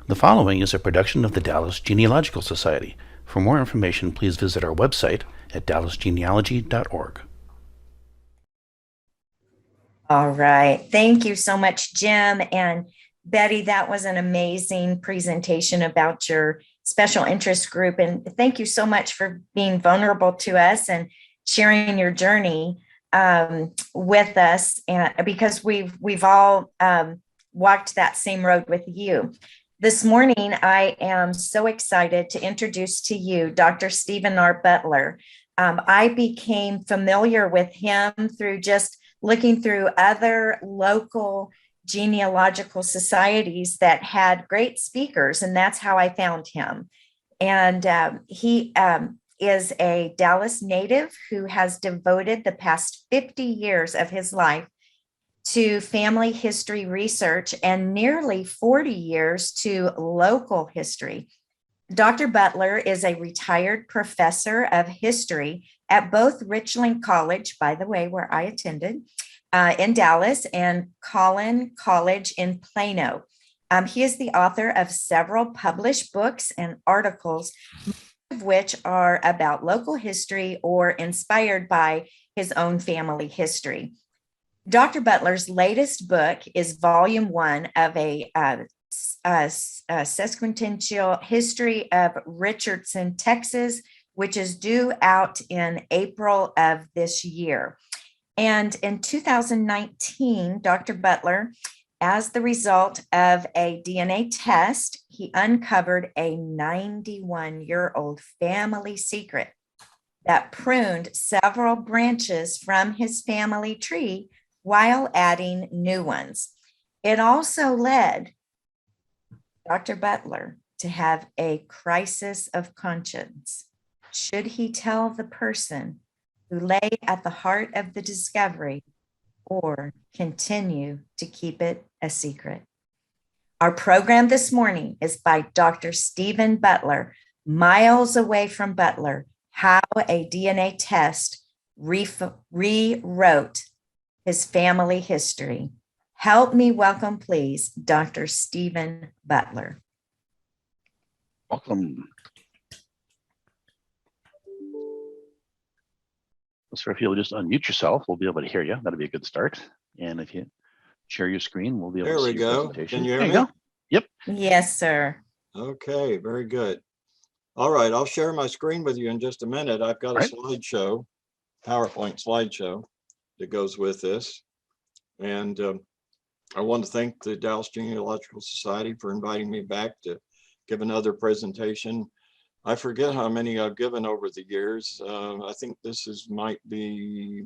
The following is a production of the Dallas Genealogical Society. For more information, please visit our website at dallasgenealogy.org. All right. Thank you so much, Jim and Betty. That was an amazing presentation about your special interest group. And thank you so much for being vulnerable to us and sharing your journey with us. And because we've all walked that same road with you. This morning, I am so excited to introduce to you Dr. Steven R Butler. I became familiar with him through just looking through other local genealogical societies that had great speakers, and that's how I found him. And he is a Dallas native who has devoted the past 50 years of his life to family history research and nearly 40 years to local history. Dr. Butler is a retired professor of history at both Richland College, by the way, where I attended, in Dallas, and Collin College in Plano. He is the author of several published books and articles, most of which are about local history or inspired by his own family history. Dr. Butler's latest book is volume 1 of a sesquipedal history of Richardson, Texas, which is due out in April of this year. And in 2019, Dr. Butler, as the result of a DNA test, he uncovered a 91-year-old family secret that pruned several branches from his family tree while adding new ones. It also led Dr. Butler to have a crisis of conscience. Should he tell the person who lay at the heart of the discovery or continue to keep it a secret? Our program this morning is by Dr. Steven Butler, Miles Away from Butler, How a DNA Test Rewrote His Family History. Help me welcome, please, Dr. Steven Butler. Welcome. So if you'll just unmute yourself, we'll be able to hear you. That'll be a good start. And if you share your screen, we'll be able to see your presentation. Can you hear there me? You go. Yep. Yes, sir. Okay, very good. All right, I'll share my screen with you in just a minute. I've got a slideshow, PowerPoint slideshow that goes with this. And I want to thank the Dallas Genealogical Society for inviting me back to give another presentation. I forget how many I've given over the years. I think this might be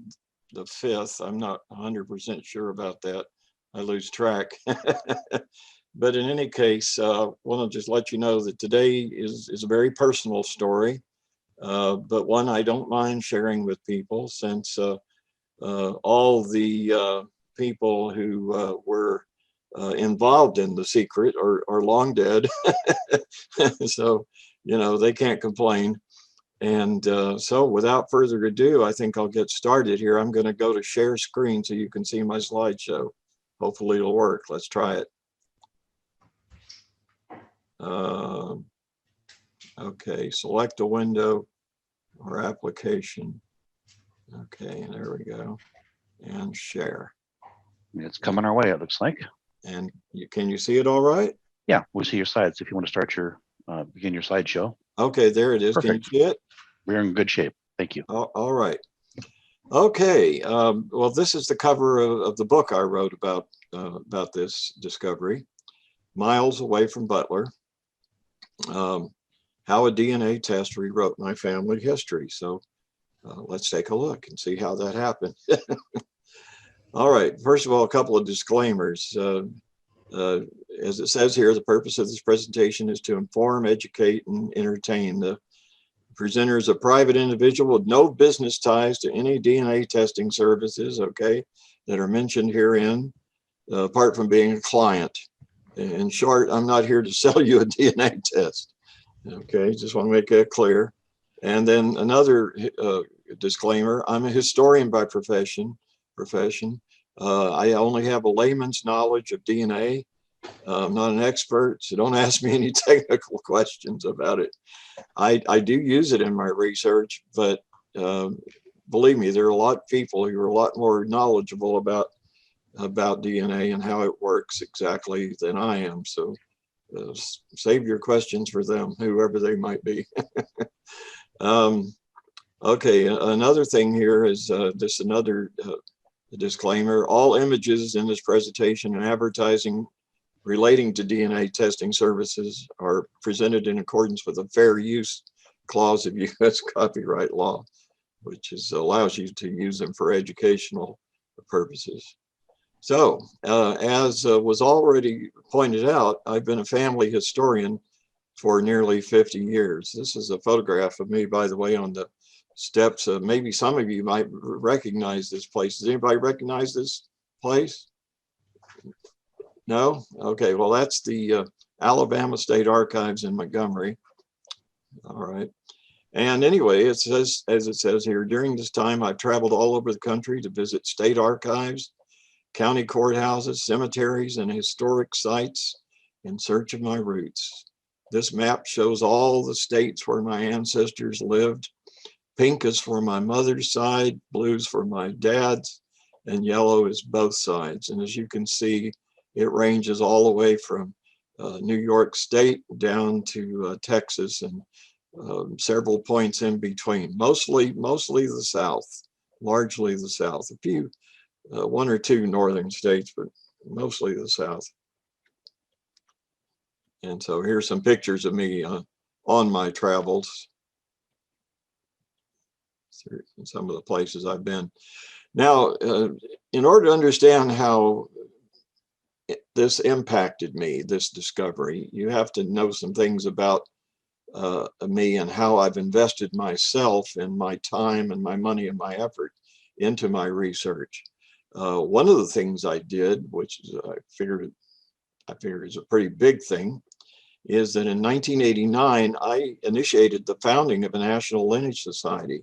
the 5th. I'm not 100% sure about that. I lose track. But in any case, I want to just let you know that today is a very personal story, but one I don't mind sharing with people, since all the people who were involved in the secret are long dead. So, you know, they can't complain. And so without further ado, I think I'll get started here. I'm going to go to share screen so you can see my slideshow. Hopefully it'll work. Let's try it. Okay, select a window or application. Okay, and there we go. And share. It's coming our way, it looks like. And can you see it all right? Yeah, we'll see your slides if you want to start your begin your slideshow. Okay, there it is. Perfect. Can you see it? We're in good shape. Thank you. All right. Okay. Well, this is the cover of the book I wrote about this discovery, Miles Away from Butler. How a DNA test rewrote my family history. So let's take a look and see how that happened. All right. First of all, a couple of disclaimers. As it says here, the purpose of this presentation is to inform, educate, and entertain. The presenter is a private individual with no business ties to any DNA testing services, okay, that are mentioned herein, apart from being a client. In short, I'm not here to sell you a DNA test. Okay, just want to make that clear. And then another disclaimer, I'm a historian by profession. I only have a layman's knowledge of DNA, I'm not an expert, so don't ask me any technical questions about it. I do use it in my research, but believe me, there are a lot of people who are a lot more knowledgeable about DNA and how it works exactly than I am. So save your questions for them, whoever they might be. Okay, another thing here is just another disclaimer. All images in this presentation and advertising relating to DNA testing services are presented in accordance with the fair use clause of U.S. copyright law, which allows you to use them for educational purposes. So, as was already pointed out, I've been a family historian for nearly 50 years. This is a photograph of me, by the way, on the steps. Maybe some of you might recognize this place. Does anybody recognize this place? No? Okay, well, that's the Alabama State Archives in Montgomery. All right. And anyway, it says, as it says here, during this time, I've traveled all over the country to visit state archives, county courthouses, cemeteries, and historic sites in search of my roots. This map shows all the states where my ancestors lived. Pink is for my mother's side, blue is for my dad's, and yellow is both sides. And as you can see, it ranges all the way from New York State down to Texas and several points in between. Mostly the South, largely the South. A few, one or two northern states, but mostly the South. And so here's some pictures of me on my travels. Some of the places I've been. Now, in order to understand how this impacted me, this discovery, you have to know some things about me and how I've invested myself and my time and my money and my effort into my research. One of the things I did, which is, I figured is a pretty big thing, is that in 1989, I initiated the founding of a national lineage society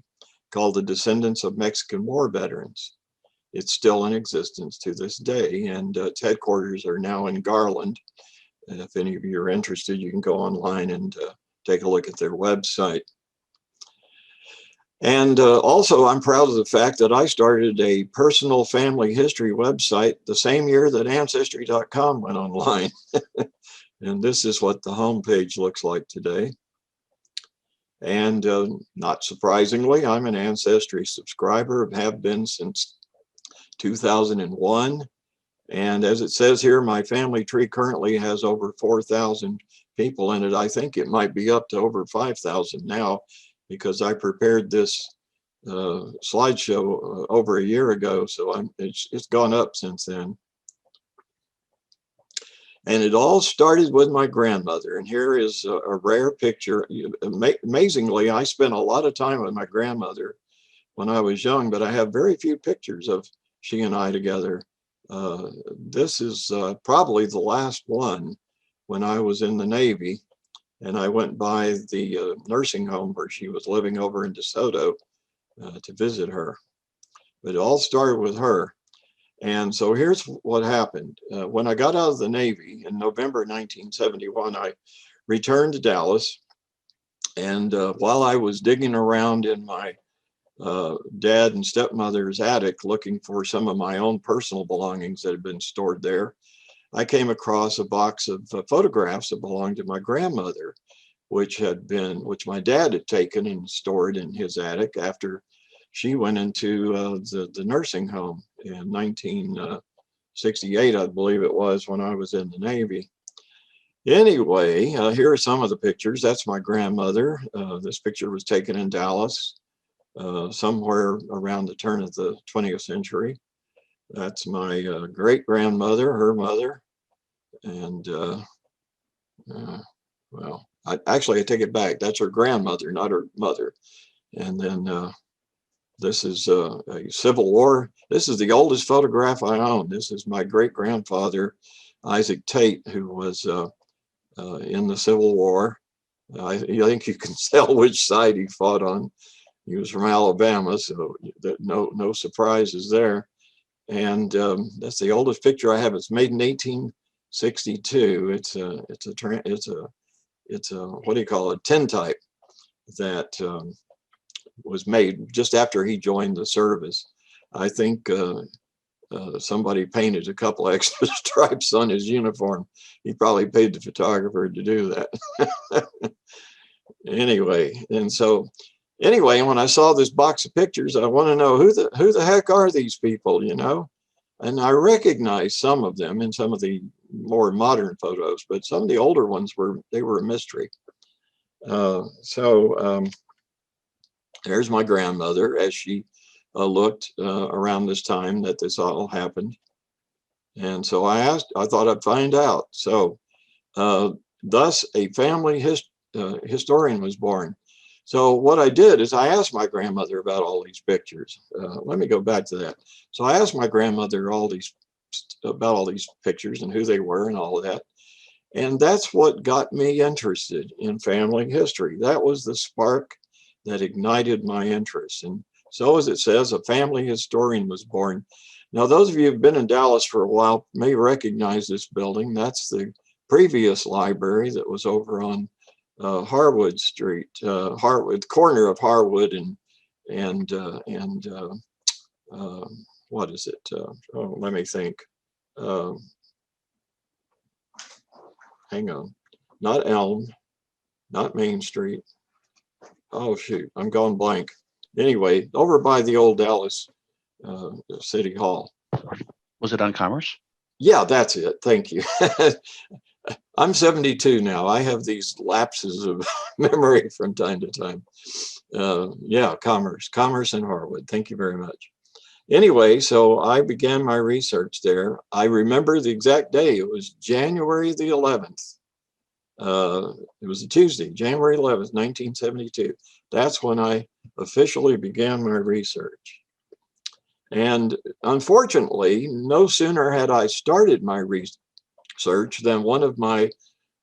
called the Descendants of Mexican War Veterans. It's still in existence to this day, and its headquarters are now in Garland. And if any of you are interested, you can go online and take a look at their website. And also, I'm proud of the fact that I started a personal family history website the same year that Ancestry.com went online. And this is what the homepage looks like today. And not surprisingly, I'm an Ancestry subscriber, have been since 2001. And as it says here, my family tree currently has over 4,000 people in it. I think it might be up to over 5,000 now, because I prepared this slideshow over a year ago. So it's gone up since then. And it all started with my grandmother. And here is a rare picture. Amazingly, I spent a lot of time with my grandmother when I was young, but I have very few pictures of she and I together. This is probably the last one when I was in the Navy, and I went by the nursing home where she was living over in DeSoto to visit her. But it all started with her. And so here's what happened. When I got out of the Navy in November 1971, I returned to Dallas. And while I was digging around in my dad and stepmother's attic looking for some of my own personal belongings that had been stored there, I came across a box of photographs that belonged to my grandmother, which my dad had taken and stored in his attic after she went into the nursing home in 1968, I believe it was, when I was in the Navy. Anyway, here are some of the pictures. That's my grandmother. This picture was taken in Dallas, somewhere around the turn of the 20th century. That's my great-grandmother, her mother. And well, I take it back. That's her grandmother, not her mother. And then this is a Civil War. This is the oldest photograph I own. This is my great-grandfather, Isaac Tate, who was in the Civil War. I think you can tell which side he fought on. He was from Alabama, so no surprises there. And that's the oldest picture I have. It's made in 62. It's a what do you call it, tintype that was made just after he joined the service. I think somebody painted a couple extra stripes on his uniform. He probably paid the photographer to do that. Anyway, and so anyway, when I saw this box of pictures, I want to know who the heck are these people, you know? And I recognized some of them in some of the more modern photos, but some of the older ones were a mystery. There's my grandmother as she looked around this time that this all happened. And so I thought I'd find out. So thus a family historian was born. So what I did is I asked my grandmother about all these pictures. Let me go back to that. So I asked my grandmother about all these pictures and who they were and all of that. And that's what got me interested in family history. That was the spark that ignited my interest. And so as it says, a family historian was born. Now, those of you who've been in Dallas for a while may recognize this building. That's the previous library that was over on Harwood Street, Harwood, corner of Harwood and what is it? Oh, let me think. Hang on, not Elm, not Main Street. Oh shoot, I'm going blank. Anyway, over by the old Dallas City Hall. Was it on Commerce? Yeah, that's it. Thank you. I'm 72 now. I have these lapses of memory from time to time. Yeah, Commerce and Harwood. Thank you very much. Anyway, so I began my research there. I remember the exact day. It was January the 11th. It was a Tuesday, January 11th, 1972. That's when I officially began my research. And unfortunately, no sooner had I started my research than one of my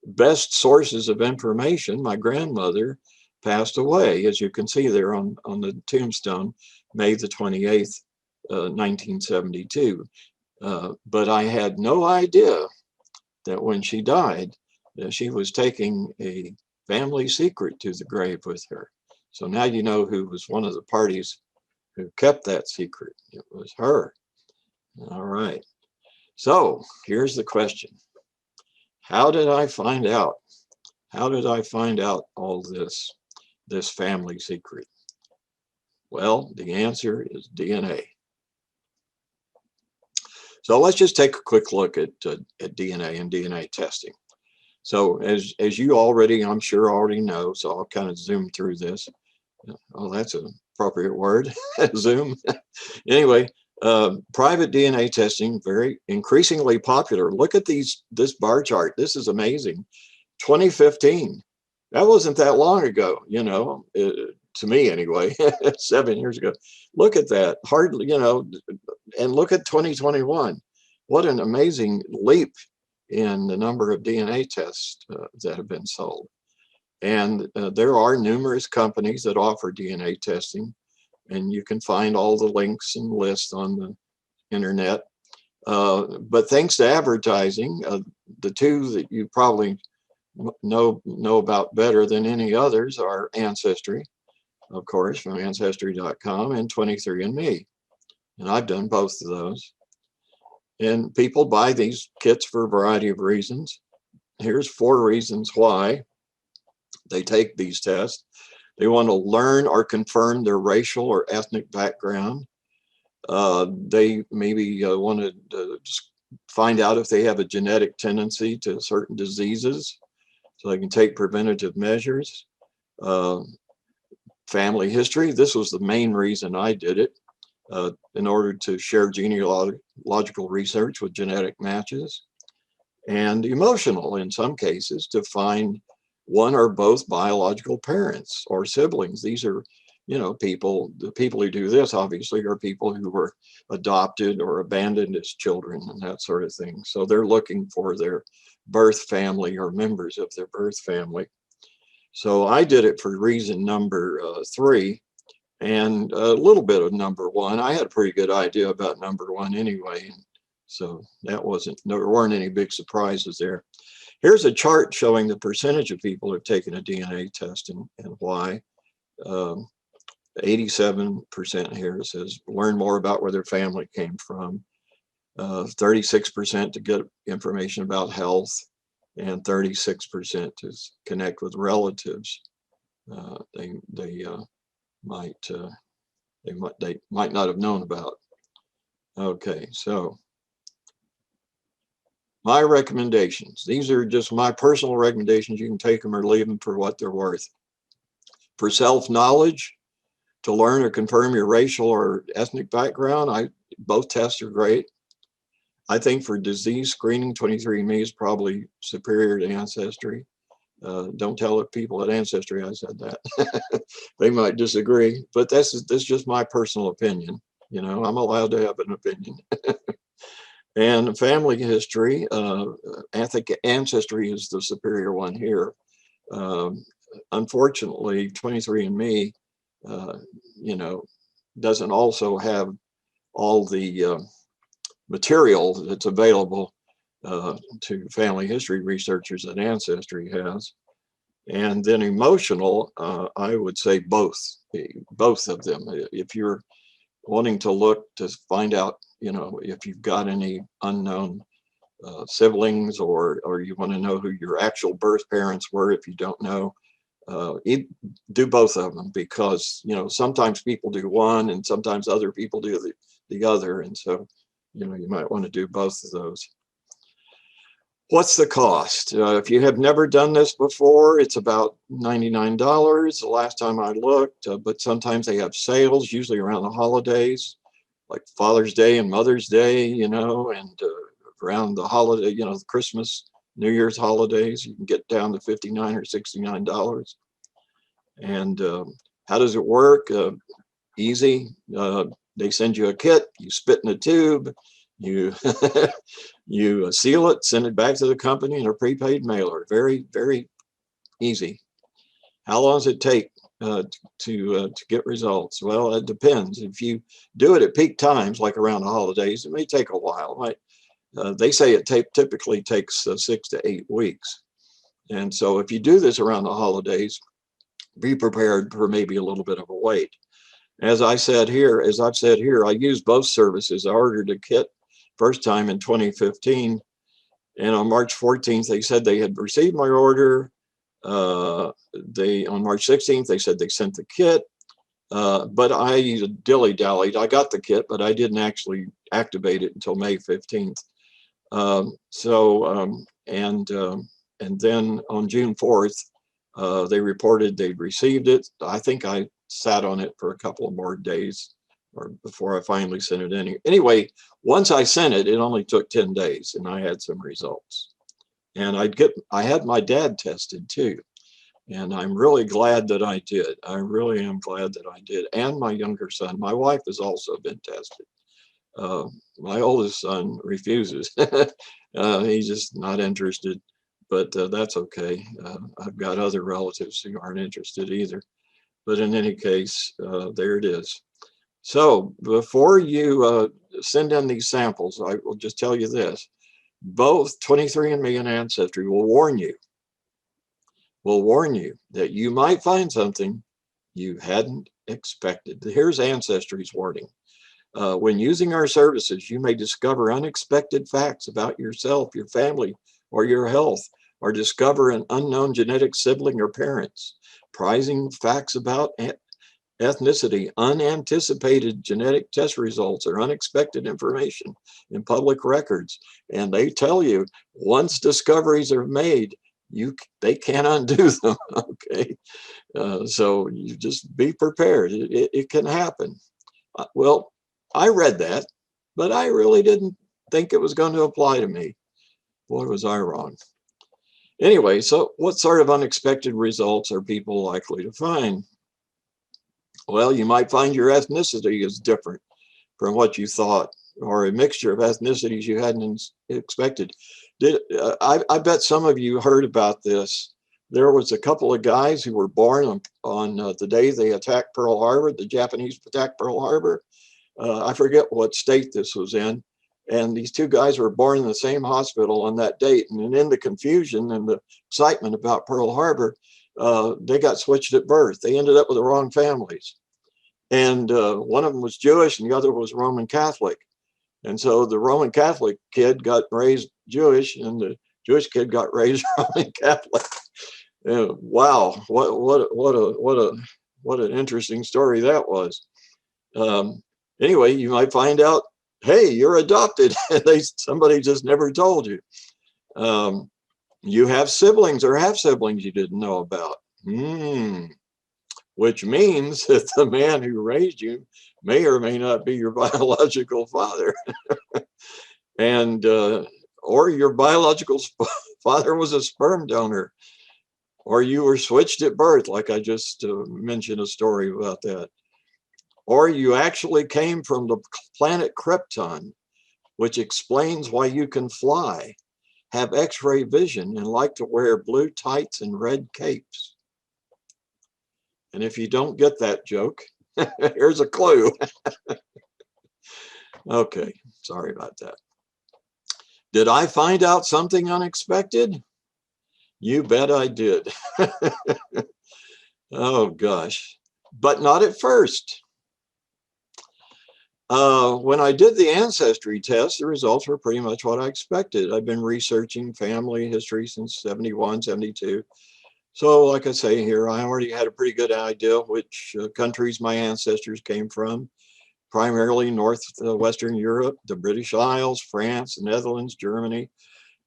best sources of information, my grandmother, passed away, as you can see there on the tombstone, May the 28th, 1972. But I had no idea that when she died, she was taking a family secret to the grave with her. So now you know who was one of the parties who kept that secret. It was her. All right. So here's the question. How did I find out? How did I find out all this family secret? Well, the answer is DNA. So let's just take a quick look at DNA and DNA testing. So as you already, I'm sure already know, so I'll kind of zoom through this. Oh, that's an appropriate word, zoom. Anyway, private DNA testing, very increasingly popular. Look at this bar chart. This is amazing. 2015, that wasn't that long ago, you know, to me anyway, 7 years ago. Look at that, hardly, you know, and look at 2021. What an amazing leap in the number of DNA tests that have been sold. And there are numerous companies that offer DNA testing, and you can find all the links and lists on the internet. But thanks to advertising, the two that you probably know about better than any others are Ancestry, of course, from Ancestry.com, and 23andMe. And I've done both of those. And people buy these kits for a variety of reasons. Here's 4 reasons why they take these tests. They want to learn or confirm their racial or ethnic background. They maybe want to just find out if they have a genetic tendency to certain diseases, so they can take preventative measures. Family history, this was the main reason I did it, in order to share genealogical research with genetic matches. And emotional, in some cases, to find one or both biological parents or siblings. These are, you know, the people who do this obviously are people who were adopted or abandoned as children and that sort of thing. So they're looking for their birth family or members of their birth family. So I did it for reason number 3 and a little bit of number 1. I had a pretty good idea about number 1 anyway. So that there weren't any big surprises there. Here's a chart showing the percentage of people who have taken a DNA test and why. 87% here says learn more about where their family came from. 36% to get information about health, and 36% to connect with relatives. They might not have known about. Okay, so my recommendations. These are just my personal recommendations. You can take them or leave them for what they're worth. For self-knowledge, to learn or confirm your racial or ethnic background, both tests are great. I think for disease screening, 23andMe is probably superior to Ancestry. Don't tell people at Ancestry I said that. They might disagree, but this is just my personal opinion. You know, I'm allowed to have an opinion. And family history, I think Ancestry is the superior one here. Unfortunately, 23andMe, you know, doesn't also have all the material that's available to family history researchers that Ancestry has. And then emotional, I would say both of them. If you're wanting to look to find out, you know, if you've got any unknown siblings, or you want to know who your actual birth parents were, if you don't know, do both of them, because, you know, sometimes people do one and sometimes other people do the other. And so, you know, you might want to do both of those. What's the cost? If you have never done this before, it's about $99 the last time I looked, but sometimes they have sales, usually around the holidays, like Father's Day and Mother's Day, you know, and around the holiday, you know, Christmas, New Year's holidays, you can get down to $59 or $69. And how does it work? Easy. They send you a kit, you spit in a tube, you you seal it, send it back to the company in a prepaid mailer. Very, very easy. How long does it take to get results? Well, it depends. If you do it at peak times, like around the holidays, it may take a while. They say it typically takes 6 to 8 weeks. And so if you do this around the holidays, be prepared for maybe a little bit of a wait. As I've said here, I use both services. I ordered a kit first time in 2015, and on March 14th, they said they had received my order. On March 16th, they said they sent the kit, but I dilly-dallied. I got the kit, but I didn't actually activate it until May 15th. And then on June 4th, they reported they'd received it. I think I sat on it for a couple of more days or before I finally sent it anyway. Once I sent it, it only took 10 days and I had some results. And I had my dad tested too. And I'm really glad that I did. I really am glad that I did. And my younger son. My wife has also been tested. My oldest son refuses. He's just not interested, but that's okay. I've got other relatives who aren't interested either. But in any case, there it is. So before you send in these samples, I will just tell you this. Both 23andMe and Ancestry will warn you that you might find something you hadn't expected. Here's Ancestry's warning. When using our services, you may discover unexpected facts about yourself, your family, or your health, or discover an unknown genetic sibling or parents. Prizing facts about ethnicity, unanticipated genetic test results, or unexpected information in public records. And they tell you, once discoveries are made, they can't undo them, okay? So you just be prepared. It can happen. Well, I read that, but I really didn't think it was going to apply to me. Boy, was I wrong. Anyway, so what sort of unexpected results are people likely to find? Well, you might find your ethnicity is different from what you thought, or a mixture of ethnicities you hadn't expected. I bet some of you heard about this. There was a couple of guys who were born on the day they attacked Pearl Harbor, the Japanese attacked Pearl Harbor. I forget what state this was in. And these two guys were born in the same hospital on that date. And in the confusion and the excitement about Pearl Harbor, they got switched at birth. They ended up with the wrong families. And one of them was Jewish and the other was Roman Catholic. And so the Roman Catholic kid got raised Jewish and the Jewish kid got raised Roman Catholic. Wow, what an interesting story that was. Anyway, you might find out, hey, you're adopted. Somebody just never told you. You have siblings or half siblings you didn't know about. Which means that the man who raised you may or may not be your biological father. And or your biological father was a sperm donor, or you were switched at birth, like I just mentioned a story about that. Or you actually came from the planet Krypton, which explains why you can fly, have X-ray vision, and like to wear blue tights and red capes. And if you don't get that joke, here's a clue. Okay, sorry about that. Did I find out something unexpected? You bet I did. Oh gosh, but not at first. When I did the Ancestry Test, the results were pretty much what I expected. I've been researching family history since 71, 72. So like I say here, I already had a pretty good idea which countries my ancestors came from, primarily Western Europe, the British Isles, France, the Netherlands, Germany,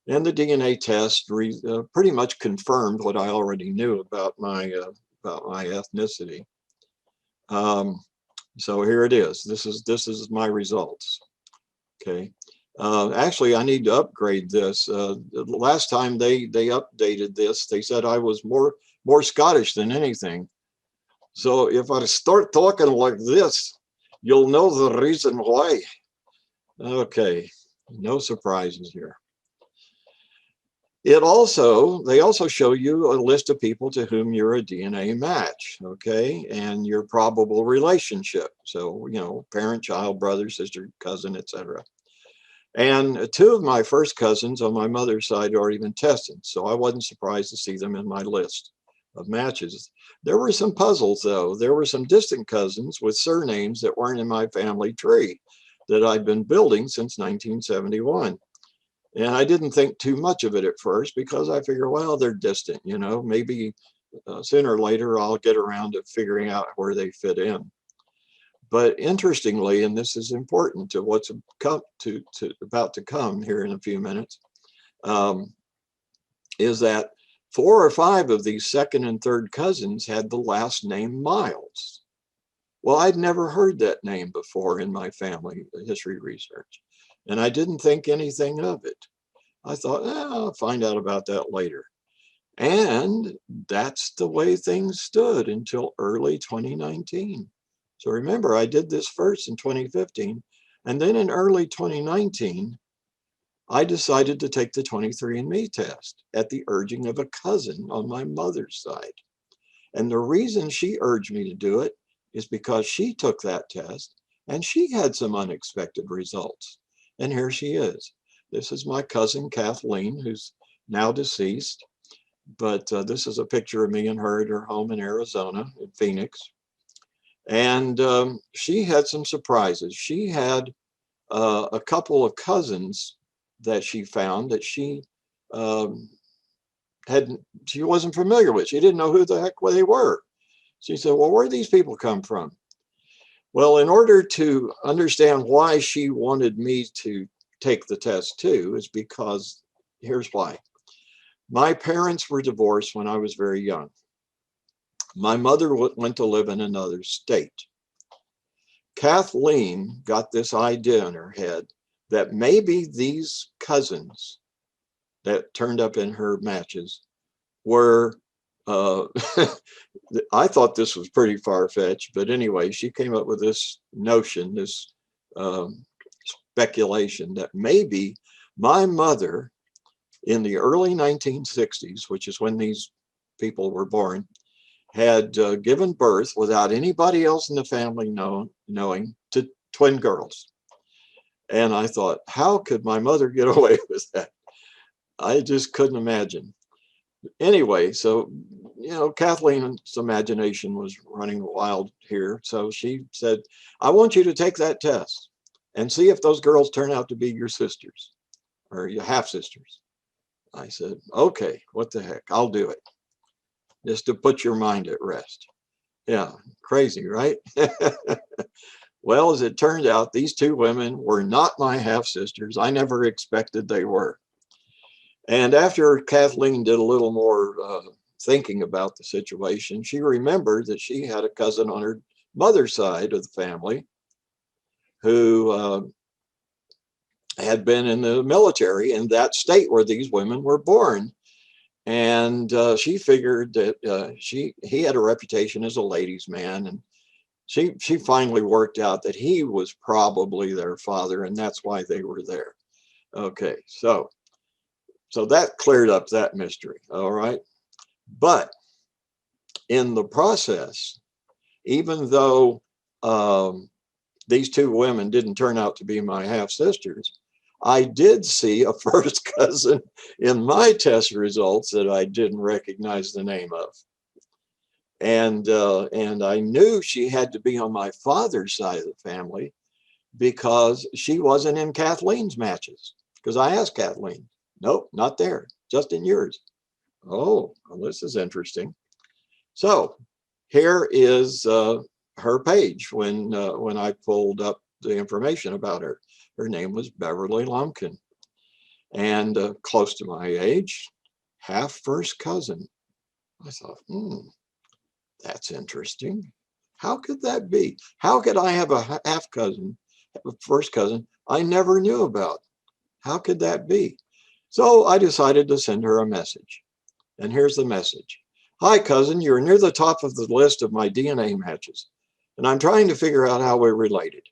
and the DNA test pretty much confirmed what I already knew about my ethnicity. So here it is. This is my results. Okay. Actually, I need to upgrade this. The last time they updated this, they said I was more Scottish than anything. So if I start talking like this, you'll know the reason why. Okay, no surprises here. They also show you a list of people to whom you're a DNA match, okay, and your probable relationship. So, you know, parent, child, brother, sister, cousin, etc. And two of my first cousins on my mother's side are already been tested, so I wasn't surprised to see them in my list of matches. There were some puzzles, though. There were some distant cousins with surnames that weren't in my family tree that I'd been building since 1971. And I didn't think too much of it at first because I figure, well, they're distant, you know, maybe sooner or later I'll get around to figuring out where they fit in. But interestingly, and this is important to what's about to come here in a few minutes, is that 4 or 5 of these second and third cousins had the last name Miles. Well, I'd never heard that name before in my family history research, and I didn't think anything of it. I thought, I'll find out about that later. And that's the way things stood until early 2019. So remember, I did this first in 2015, and then in early 2019, I decided to take the 23andMe test at the urging of a cousin on my mother's side. And the reason she urged me to do it is because she took that test and she had some unexpected results. And here she is. This is my cousin Kathleen, who's now deceased. But this is a picture of me and her at her home in Arizona, in Phoenix. And she had some surprises. She had a couple of cousins that she found that she wasn't familiar with. She didn't know who the heck they were. She said, well, where do these people come from? Well, in order to understand why she wanted me to take the test too, is because here's why. My parents were divorced when I was very young. My mother went to live in another state. Kathleen got this idea in her head that maybe these cousins that turned up in her matches were, I thought this was pretty far-fetched, but anyway, she came up with this notion, this speculation that maybe my mother in the early 1960s, which is when these people were born, had given birth without anybody else in the family knowing to twin girls. And I thought, how could my mother get away with that? I just couldn't imagine. Anyway, so, Kathleen's imagination was running wild here. So she said, I want you to take that test and see if those girls turn out to be your sisters or your half sisters. I said, okay, what the heck? I'll do it. Just to put your mind at rest. Yeah, crazy, right? Well, as it turned out, these two women were not my half sisters. I never expected they were. And after Kathleen did a little more thinking about the situation, she remembered that she had a cousin on her mother's side of the family who had been in the military in that state where these women were born. And she figured that he had a reputation as a ladies' man, and she finally worked out that he was probably their father, and that's why they were there. Okay, so that cleared up that mystery. All right, but in the process, even though these two women didn't turn out to be my half sisters, I did see a first cousin in my test results that I didn't recognize the name of. And I knew she had to be on my father's side of the family because she wasn't in Kathleen's matches. Because I asked Kathleen, nope, not there, just in yours. Oh, well, this is interesting. So here is her page when I pulled up the information about her. Her name was Beverly Lumpkin, and close to my age, half first cousin. I thought, that's interesting. How could that be? How could I have a half cousin, a first cousin I never knew about? How could that be? So I decided to send her a message. And here's the message. Hi, cousin, you're near the top of the list of my DNA matches, and I'm trying to figure out how we're related.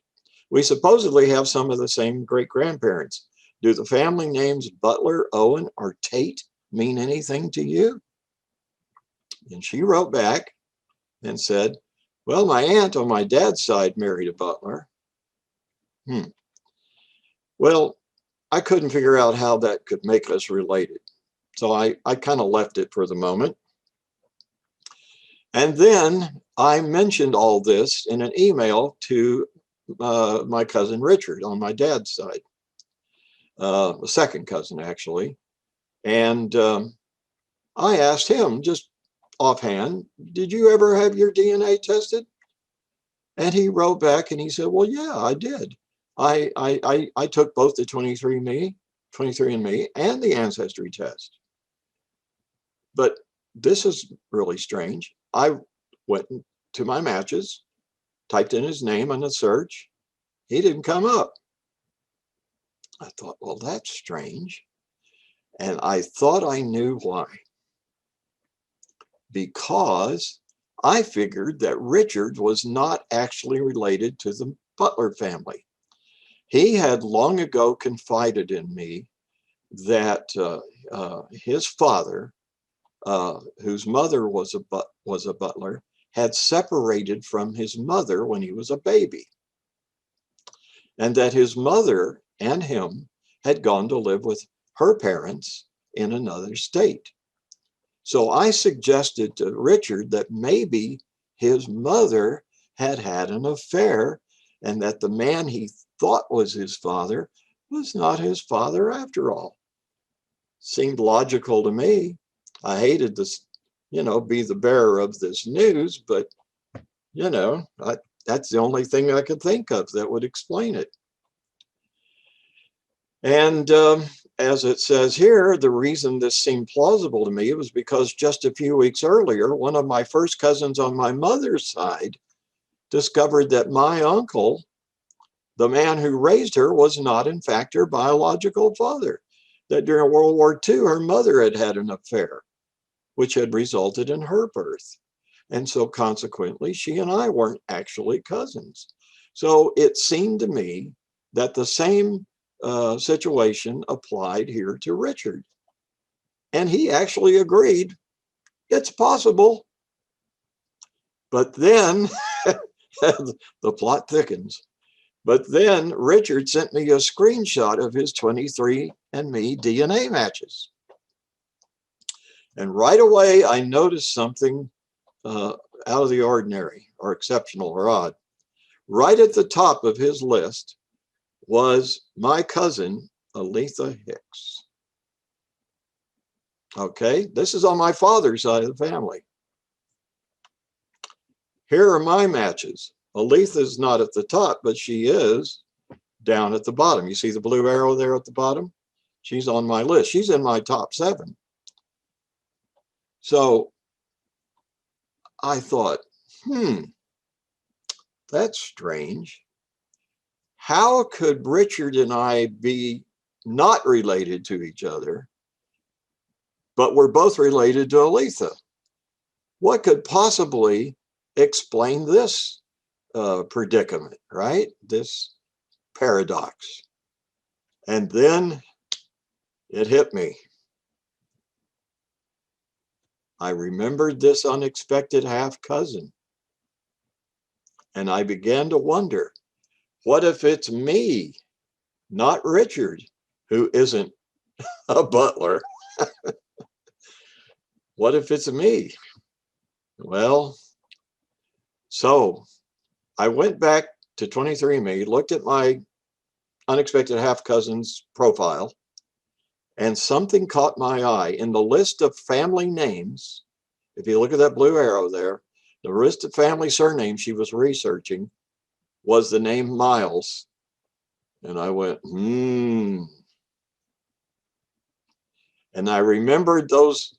We supposedly have some of the same great-grandparents. Do the family names Butler, Owen, or Tate mean anything to you? And she wrote back and said, well, my aunt on my dad's side married a Butler. Well, I couldn't figure out how that could make us related. So I kind of left it for the moment. And then I mentioned all this in an email to my cousin Richard on my dad's side, the second cousin actually. And I asked him just offhand, did you ever have your DNA tested? And he wrote back and he said, well, yeah, I did. I took both the 23andMe and the Ancestry Test. But this is really strange. I went to my matches, typed in his name on the search. He didn't come up. I thought, well, that's strange. And I thought I knew why. Because I figured that Richard was not actually related to the Butler family. He had long ago confided in me that his father, whose mother was a Butler, had separated from his mother when he was a baby, and that his mother and him had gone to live with her parents in another state. So I suggested to Richard that maybe his mother had had an affair and that the man he thought was his father was not his father after all. Seemed logical to me. I hated to, be the bearer of this news, but, that's the only thing I could think of that would explain it. And as it says here, the reason this seemed plausible to me was because just a few weeks earlier, one of my first cousins on my mother's side discovered that my uncle, the man who raised her, was not in fact her biological father, that during World War II, her mother had had an affair, which had resulted in her birth. And so consequently, she and I weren't actually cousins. So it seemed to me that the same situation applied here to Richard. And he actually agreed, it's possible. But then the plot thickens. But then Richard sent me a screenshot of his 23andMe DNA matches. And right away, I noticed something out of the ordinary or exceptional or odd. Right at the top of his list was my cousin, Aletha Hicks. Okay, this is on my father's side of the family. Here are my matches. Aletha's not at the top, but she is down at the bottom. You see the blue arrow there at the bottom? She's on my list. She's in my top 7. So I thought, that's strange. How could Richard and I be not related to each other, but we're both related to Aletha? What could possibly explain this predicament, right? This paradox. And then it hit me. I remembered this unexpected half cousin. And I began to wonder, what if it's me, not Richard, who isn't a butler? What if it's me? Well, so I went back to 23andMe, looked at my unexpected half cousin's profile, and something caught my eye. In the list of family names, if you look at that blue arrow there, the list of family surnames she was researching was the name Miles. And I went, And I remembered those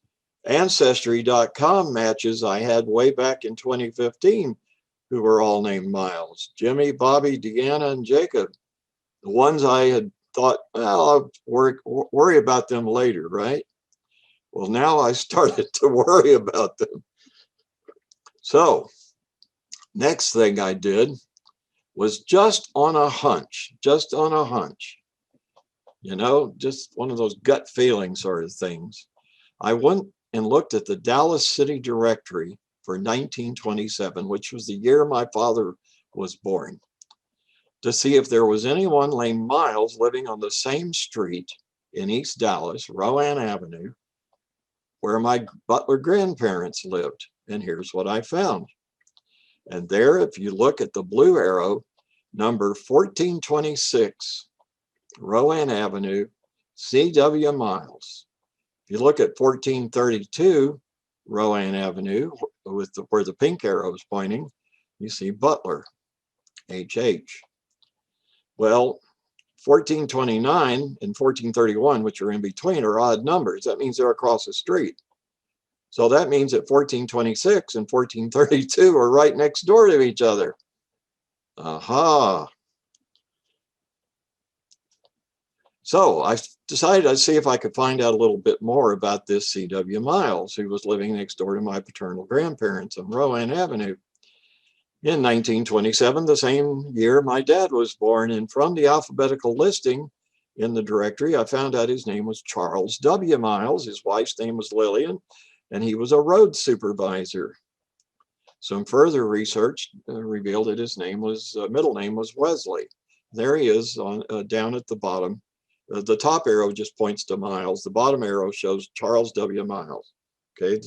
Ancestry.com matches I had way back in 2015, who were all named Miles. Jimmy, Bobby, Deanna, and Jacob. The ones I had thought, well, I'll worry about them later, right? Well, now I started to worry about them. So next thing I did was just on a hunch, just one of those gut feeling sort of things. I went and looked at the Dallas City Directory for 1927, which was the year my father was born, to see if there was anyone named Miles living on the same street in East Dallas, Rowan Avenue, where my Butler grandparents lived. And here's what I found. And there, if you look at the blue arrow, number 1426, Rowan Avenue, C.W. Miles. If you look at 1432, Rowan Avenue, where the pink arrow is pointing, you see Butler, H.H. Well, 1429 and 1431, which are in between, are odd numbers. That means they're across the street. So that means that 1426 and 1432 are right next door to each other. Aha. So I decided I'd see if I could find out a little bit more about this C.W. Miles, who was living next door to my paternal grandparents on Rowan Avenue. In 1927, the same year my dad was born, and from the alphabetical listing in the directory, I found out his name was Charles W. Miles. His wife's name was Lillian, and he was a road supervisor. Some further research revealed that his middle name was Wesley. There he is down at the bottom. The top arrow just points to Miles. The bottom arrow shows Charles W. Miles. Okay,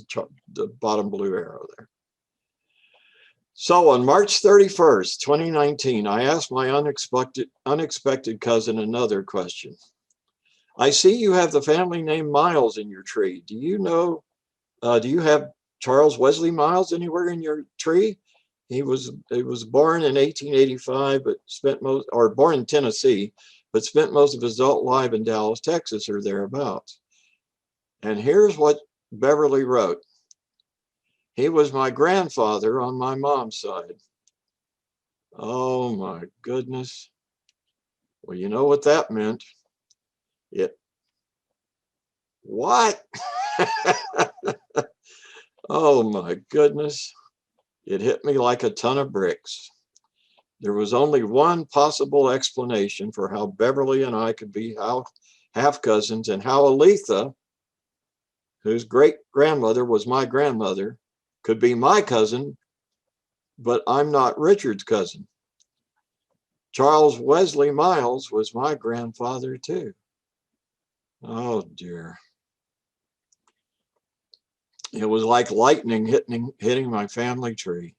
the bottom blue arrow there. So on March 31st, 2019, I asked my unexpected cousin another question. I see you have the family name Miles in your tree. Do you have Charles Wesley Miles anywhere in your tree? He was born in 1885, but born in Tennessee, but spent most of his adult life in Dallas, Texas, or thereabouts. And here's what Beverly wrote. He was my grandfather on my mom's side. Oh my goodness. Well, you know what that meant. What? Oh my goodness. It hit me like a ton of bricks. There was only one possible explanation for how Beverly and I could be half cousins, and how Aletha, whose great grandmother was my grandmother, could be my cousin, but I'm not Richard's cousin. Charles Wesley Miles was my grandfather too. Oh dear. It was like lightning hitting my family tree,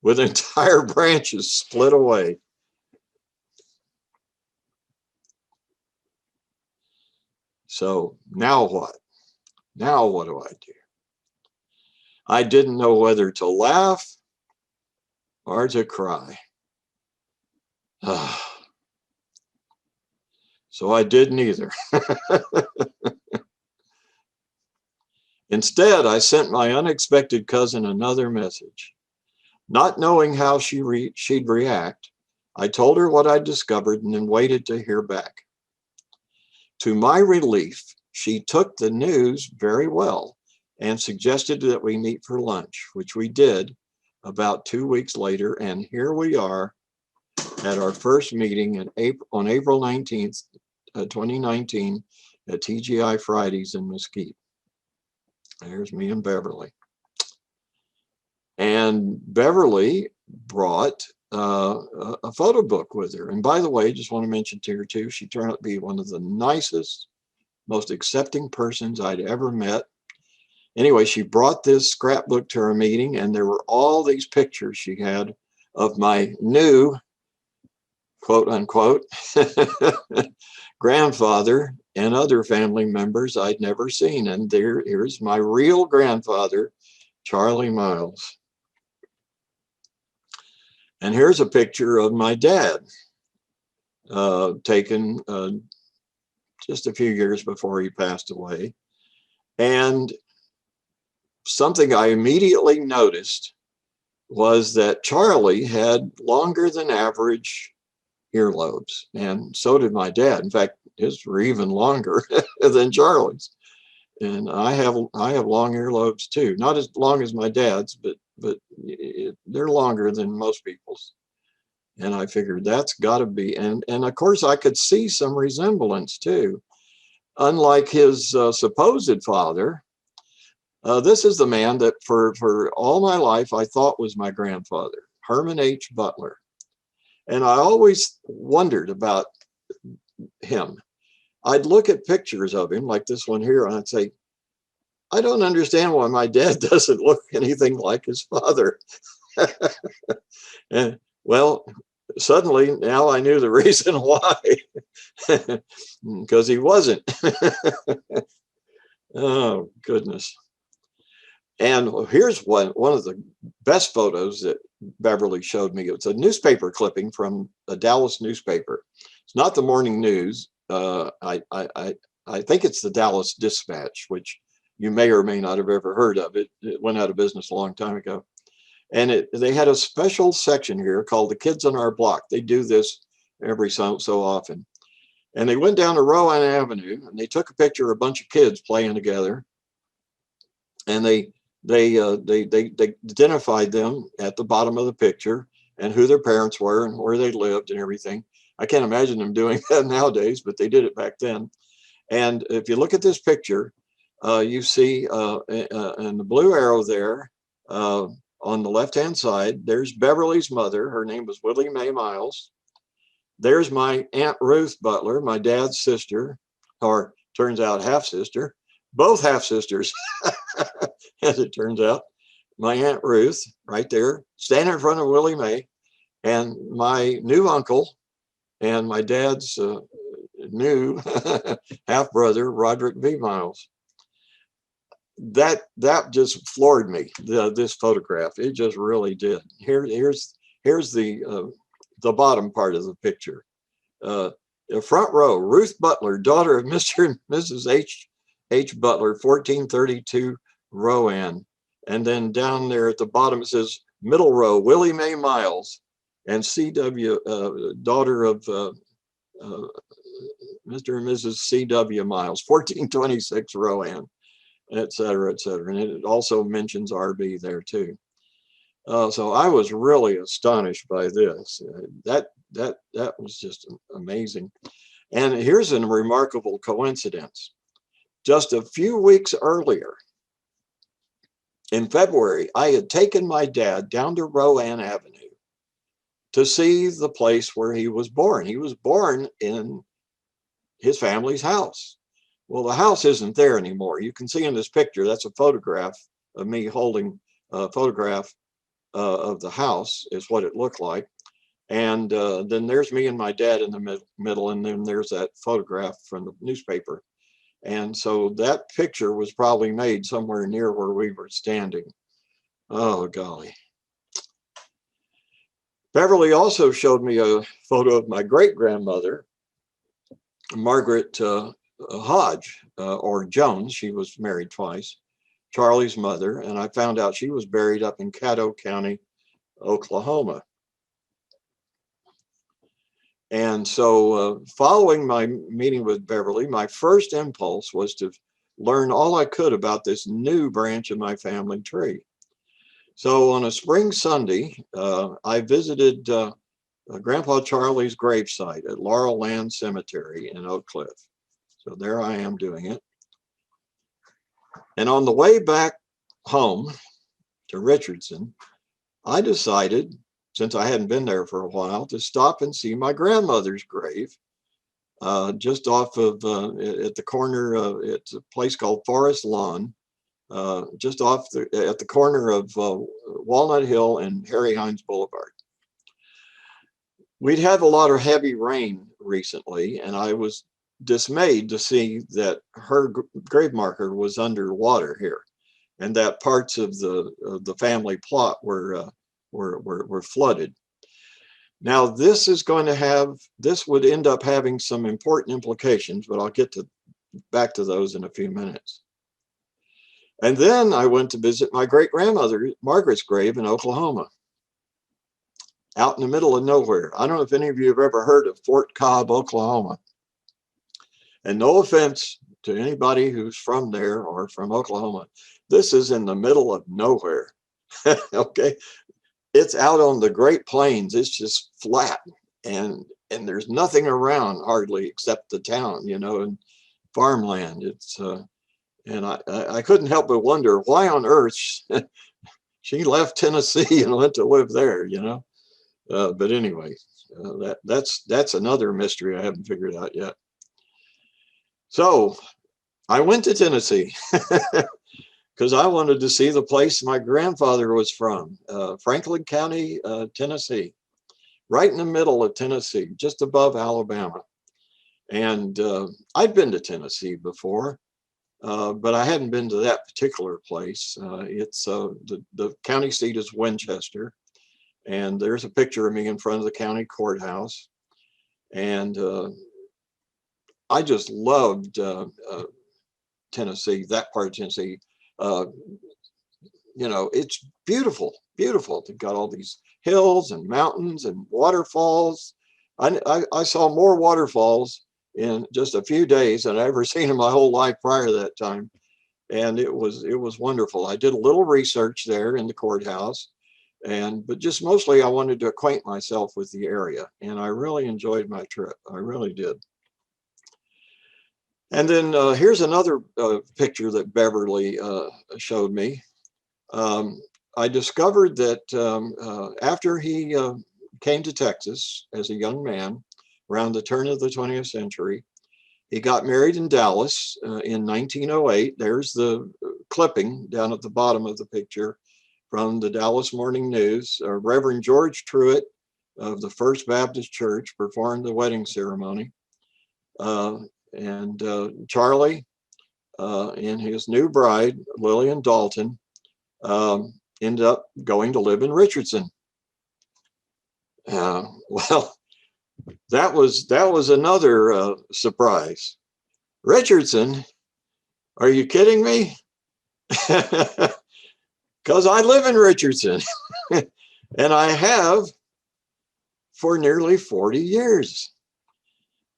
with entire branches split away. So now what? Now what do I do? I didn't know whether to laugh or to cry. So I did neither. Instead, I sent my unexpected cousin another message. Not knowing how she'd react, I told her what I'd discovered and then waited to hear back. To my relief, she took the news very well and suggested that we meet for lunch, which we did about 2 weeks later. And here we are at our first meeting on April 19th, 2019 at TGI Fridays in Mesquite. There's me and Beverly. And Beverly brought a photo book with her. And by the way, just want to mention to her too, she turned out to be one of the nicest, most accepting persons I'd ever met. Anyway, she brought this scrapbook to our meeting, and there were all these pictures she had of my new, quote unquote, grandfather and other family members I'd never seen. And here's my real grandfather, Charlie Miles. And here's a picture of my dad, taken just a few years before he passed away. And something I immediately noticed was that Charlie had longer than average earlobes, and so did my dad. In fact, his were even longer than Charlie's. And I have long earlobes too, not as long as my dad's, but they're longer than most people's. And I figured that's got to be, and of course I could see some resemblance too. Unlike his supposed father, this is the man that for all my life I thought was my grandfather, Herman H. Butler. And I always wondered about him. I'd look at pictures of him like this one here, and I'd say, I don't understand why my dad doesn't look anything like his father. And well, suddenly now I knew the reason why, because he wasn't. Oh, goodness. And here's one of the best photos that Beverly showed me. It's a newspaper clipping from a Dallas newspaper. It's not the morning news. I think it's the Dallas Dispatch, which you may or may not have ever heard of. It went out of business a long time ago. And they had a special section here called The Kids on Our Block. They do this every so often. And they went down to Rowan Avenue and they took a picture of a bunch of kids playing together. And they identified them at the bottom of the picture and who their parents were and where they lived and everything. I can't imagine them doing that nowadays, but they did it back then. And if you look at this picture, you see in the blue arrow there, on the left-hand side, there's Beverly's mother. Her name was Willie Mae Miles. There's my Aunt Ruth Butler, my dad's sister, or turns out half-sister, both half-sisters, as it turns out. My Aunt Ruth right there, standing in front of Willie Mae, and my new uncle and my dad's new half-brother, Roderick V. Miles. That just floored me, this photograph. It just really did. Here's the bottom part of the picture. The front row, Ruth Butler, daughter of Mr. and Mrs. H. Butler, 1432 Rowan. And then down there at the bottom it says middle row, Willie Mae Miles, and C.W., daughter of Mr. and Mrs. C.W. Miles, 1426 Rowan, et cetera, et cetera. And it also mentions RB there too. So I was really astonished by this. That was just amazing. And here's a remarkable coincidence. Just a few weeks earlier, in February, I had taken my dad down to Rowan Avenue to see the place where he was born. He was born in his family's house. Well, the house isn't there anymore. You can see in this picture, that's a photograph of me holding a photograph of the house is what it looked like. And then there's me and my dad in the middle, and then there's that photograph from the newspaper. And so that picture was probably made somewhere near where we were standing. Oh, golly. Beverly also showed me a photo of my great-grandmother, Margaret Hodge, or Jones. She was married twice, Charlie's mother, and I found out she was buried up in Caddo County, Oklahoma. And so following my meeting with Beverly, my first impulse was to learn all I could about this new branch of my family tree. So on a spring Sunday, I visited Grandpa Charlie's gravesite at Laurel Land Cemetery in Oak Cliff. So there I am doing it. And on the way back home to Richardson, I decided, since I hadn't been there for a while, to stop and see my grandmother's grave just off of, at the corner, it's a place called Forest Lawn, just off at the corner of Walnut Hill and Harry Hines Boulevard. We'd had a lot of heavy rain recently, and I was dismayed to see that her grave marker was underwater here, and that parts of the family plot were flooded. Now this would end up having some important implications, but I'll get back to those in a few minutes. And then I went to visit my great-grandmother, Margaret's grave in Oklahoma, out in the middle of nowhere. I don't know if any of you have ever heard of Fort Cobb, Oklahoma. And no offense to anybody who's from there or from Oklahoma, this is in the middle of nowhere, okay? It's out on the Great Plains. It's just flat, and there's nothing around hardly except the town, you know, and farmland. It's and I couldn't help but wonder why on earth she left Tennessee and went to live there, you know. But anyway, that's another mystery I haven't figured out yet. So I went to Tennessee because I wanted to see the place my grandfather was from, Franklin County, Tennessee, right in the middle of Tennessee, just above Alabama. And I'd been to Tennessee before, but I hadn't been to that particular place. It's the county seat is Winchester, and there's a picture of me in front of the county courthouse. And I just loved Tennessee, that part of Tennessee. You know, it's beautiful, beautiful. They've got all these hills and mountains and waterfalls. I saw more waterfalls in just a few days than I ever seen in my whole life prior to that time. And it was wonderful. I did a little research there in the courthouse, but just mostly I wanted to acquaint myself with the area. And I really enjoyed my trip. I really did. And then here's another picture that Beverly showed me. I discovered that after he came to Texas as a young man, around the turn of the 20th century, he got married in Dallas in 1908. There's the clipping down at the bottom of the picture from the Dallas Morning News. Reverend George Truett of the First Baptist Church performed the wedding ceremony. And Charlie and his new bride, Lillian Dalton, ended up going to live in Richardson. Well, that was another surprise. Richardson, are you kidding me? Because I live in Richardson, and I have for nearly 40 years.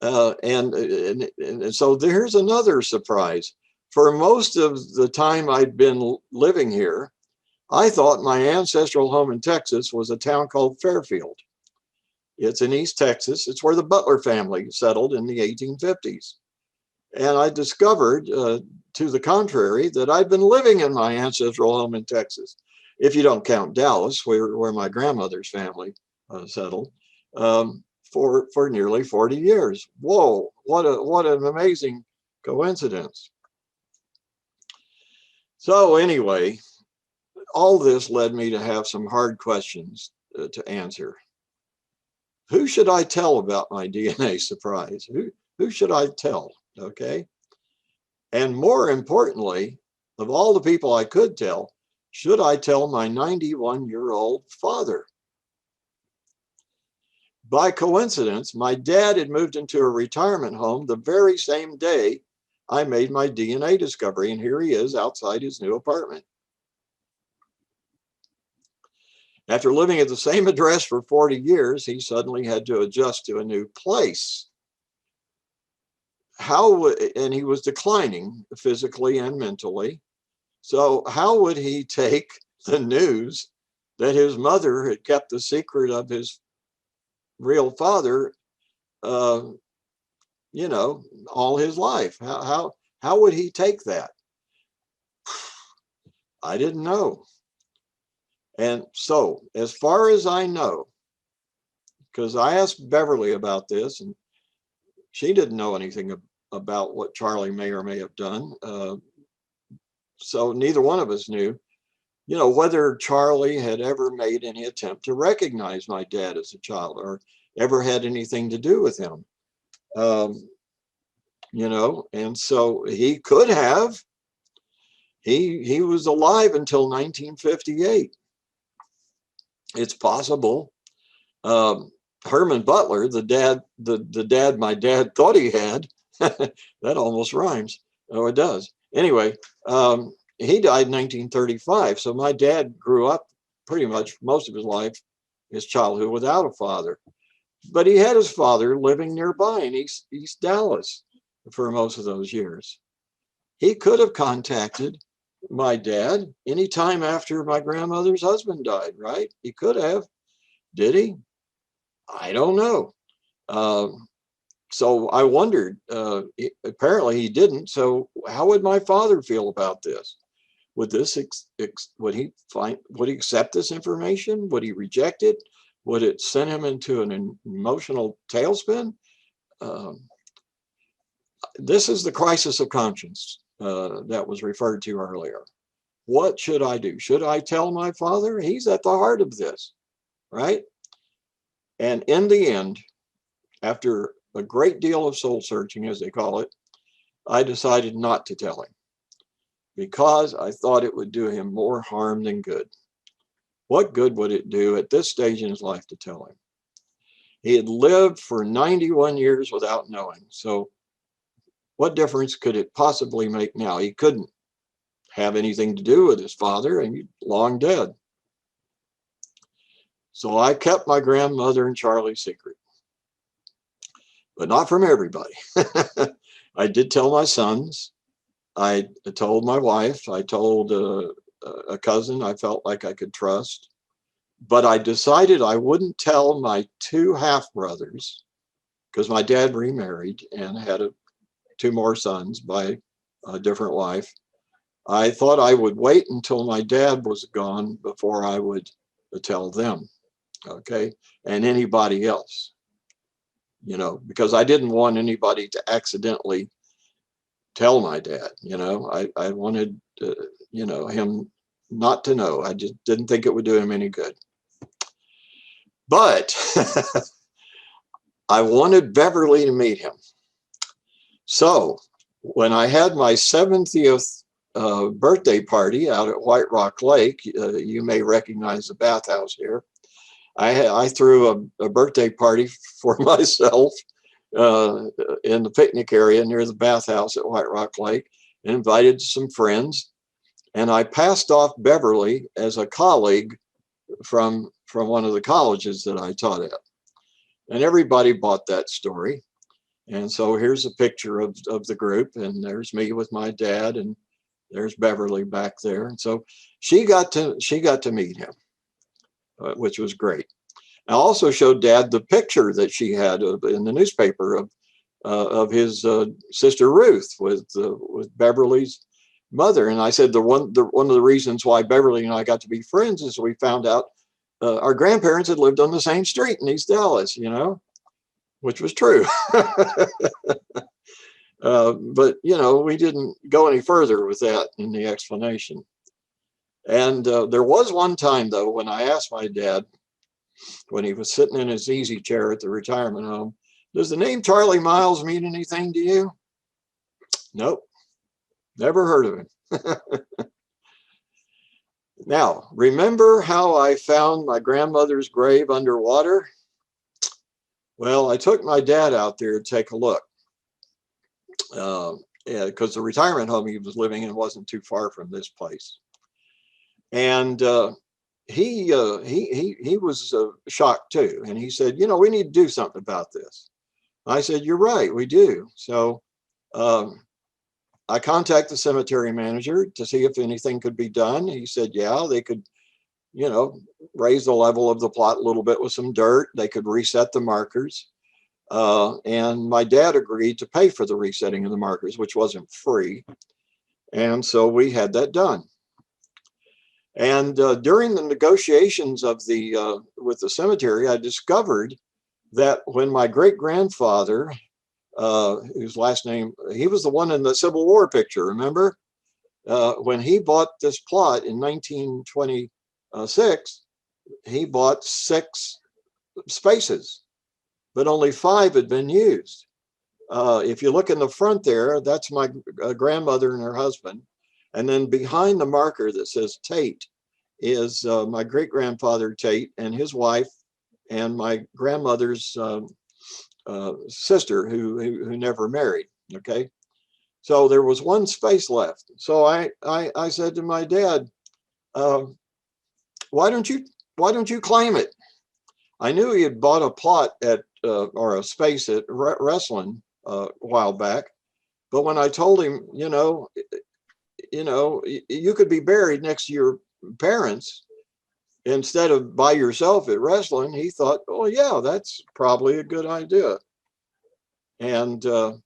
And so there's another surprise. For most of the time I'd been living here, I thought my ancestral home in Texas was a town called Fairfield. It's in East Texas. It's where the Butler family settled in the 1850s. And I discovered, to the contrary, that I'd been living in my ancestral home in Texas, if you don't count Dallas, where my grandmother's family settled for nearly 40 years. Whoa, what an amazing coincidence. So anyway, all this led me to have some hard questions to answer. Who should I tell about my DNA surprise? Who should I tell? Okay. And more importantly, of all the people I could tell, should I tell my 91-year-old father? By coincidence, my dad had moved into a retirement home the very same day I made my DNA discovery, and here he is outside his new apartment. After living at the same address for 40 years, he suddenly had to adjust to a new place. And he was declining physically and mentally. So how would he take the news that his mother had kept the secret of his real father, all his life? How would he take that? I didn't know. And so, as far as I know, because I asked Beverly about this, and she didn't know anything about what Charlie may or may have done. So neither one of us knew, whether Charlie had ever made any attempt to recognize my dad as a child or ever had anything to do with him. And so he could have. He was alive until 1958. It's possible. Herman Butler, the dad my dad thought he had, that almost rhymes. Oh, it does. Anyway, he died in 1935. So my dad grew up pretty much most of his life, his childhood, without a father. But he had his father living nearby in East Dallas for most of those years. He could have contacted my dad anytime after my grandmother's husband died, right? He could have. Did he? I don't know. So I wondered, apparently he didn't. So how would my father feel about this? Would would he accept this information? Would he reject it? Would it send him into an emotional tailspin? This is the crisis of conscience that was referred to earlier. What should I do? Should I tell my father? He's at the heart of this, right? And in the end, after a great deal of soul searching, as they call it, I decided not to tell him because I thought it would do him more harm than good. What good would it do at this stage in his life to tell him? He had lived for 91 years without knowing. So what difference could it possibly make now? He couldn't have anything to do with his father, and he's long dead. So I kept my grandmother and Charlie's secret, but not from everybody. I did tell my sons. I told my wife. I told a cousin I felt like I could trust. But I decided I wouldn't tell my two half-brothers because my dad remarried and had two more sons by a different wife. I thought I would wait until my dad was gone before I would tell them, okay, and anybody else, because I didn't want anybody to accidentally tell my dad. I wanted, him not to know. I just didn't think it would do him any good. But I wanted Beverly to meet him. So when I had my 70th birthday party out at White Rock Lake, you may recognize the bathhouse here. I threw a birthday party for myself in the picnic area near the bathhouse at White Rock Lake and invited some friends. And I passed off Beverly as a colleague from one of the colleges that I taught at. And everybody bought that story. And so here's a picture of the group, and there's me with my dad, and there's Beverly back there. And so she got to meet him, which was great. I also showed Dad the picture that she had in the newspaper of his sister Ruth with Beverly's mother. And I said one of the reasons why Beverly and I got to be friends is we found out our grandparents had lived on the same street in East Dallas, you know, which was true. But, you know, we didn't go any further with that in the explanation. And there was one time, though, when I asked my dad, when he was sitting in his easy chair at the retirement home, does the name Charlie Miles mean anything to you? Nope, never heard of him. Now, remember how I found my grandmother's grave underwater? Well, I took my dad out there to take a look. Because the retirement home he was living in wasn't too far from this place. And he was shocked too. And he said, you know, we need to do something about this. I said, you're right, we do. So I contacted the cemetery manager to see if anything could be done. He said, yeah, they could, you know, raise the level of the plot a little bit with some dirt. They could reset the markers. And my dad agreed to pay for the resetting of the markers, which wasn't free. And so we had that done. And during the negotiations of the with the cemetery, I discovered that when my great-grandfather, whose last name, he was the one in the Civil War picture, remember? When he bought this plot in 1926, he bought 6 spaces, but only 5 had been used. If you look in the front there, that's my grandmother and her husband. And then behind the marker that says Tate is my great-grandfather Tate and his wife and my grandmother's sister who never married, okay? So there was 1 space left. So I said to my dad, why don't you claim it? I knew he had bought a plot at or a space at wrestling a while back, but when I told him, you know, you could be buried next to your parents instead of by yourself at wrestling, he thought, oh yeah, that's probably a good idea. And so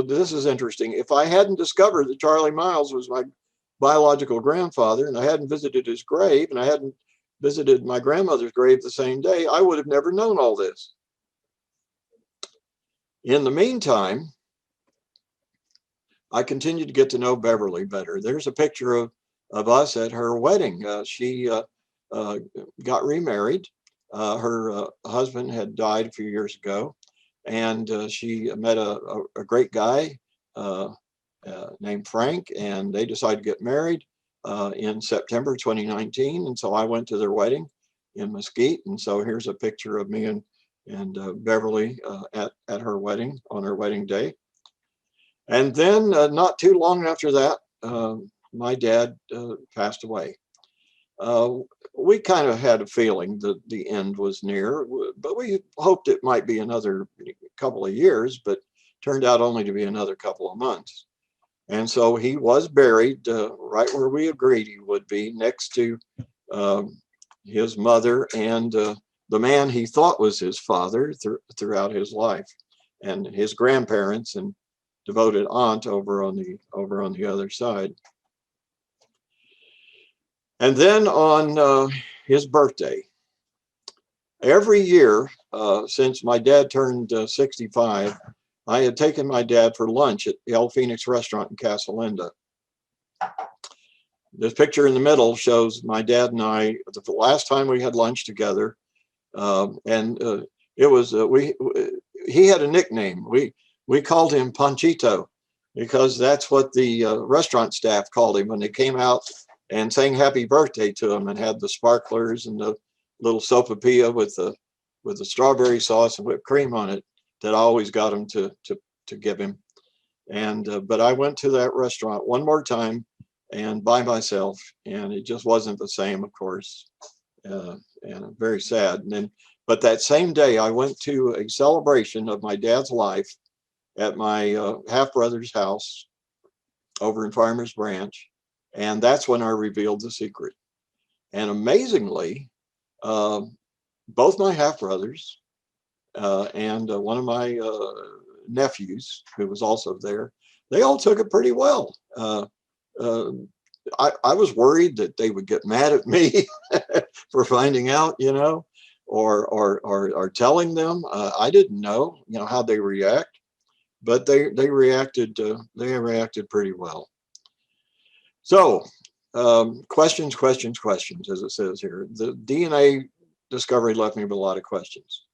this is interesting. If I hadn't discovered that Charlie Miles was my biological grandfather, and I hadn't visited his grave, and I hadn't visited my grandmother's grave the same day, I would have never known all this. In the meantime, I continued to get to know Beverly better. There's a picture of us at her wedding. She got remarried. Her husband had died a few years ago, and she met a great guy named Frank, and they decided to get married in September 2019. And so I went to their wedding in Mesquite. And so here's a picture of me and Beverly at her wedding, on her wedding day. And then not too long after that, my dad passed away. We kind of had a feeling that the end was near, but we hoped it might be another couple of years, but turned out only to be another couple of months. And so he was buried right where we agreed he would be, next to his mother and the man he thought was his father throughout his life, and his grandparents and devoted aunt over on the other side. And then on his birthday, every year since my dad turned 65, I had taken my dad for lunch at the El Phoenix restaurant in Casa Linda. This picture in the middle shows my dad and I, the last time we had lunch together. It was, he had a nickname. We called him Panchito because that's what the restaurant staff called him when they came out and sang happy birthday to him and had the sparklers and the little sopapilla with the strawberry sauce and whipped cream on it that I always got him to give him. And but I went to that restaurant one more time and by myself, and it just wasn't the same, of course, and very sad. But that same day, I went to a celebration of my dad's life at my half brother's house over in Farmers Branch, and that's when I revealed the secret. And amazingly, both my half brothers and one of my nephews, who was also there, they all took it pretty well. I was worried that they would get mad at me for finding out, or telling them. I didn't know, how they react, but they reacted pretty well. So questions, as it says here. The DNA discovery left me with a lot of questions.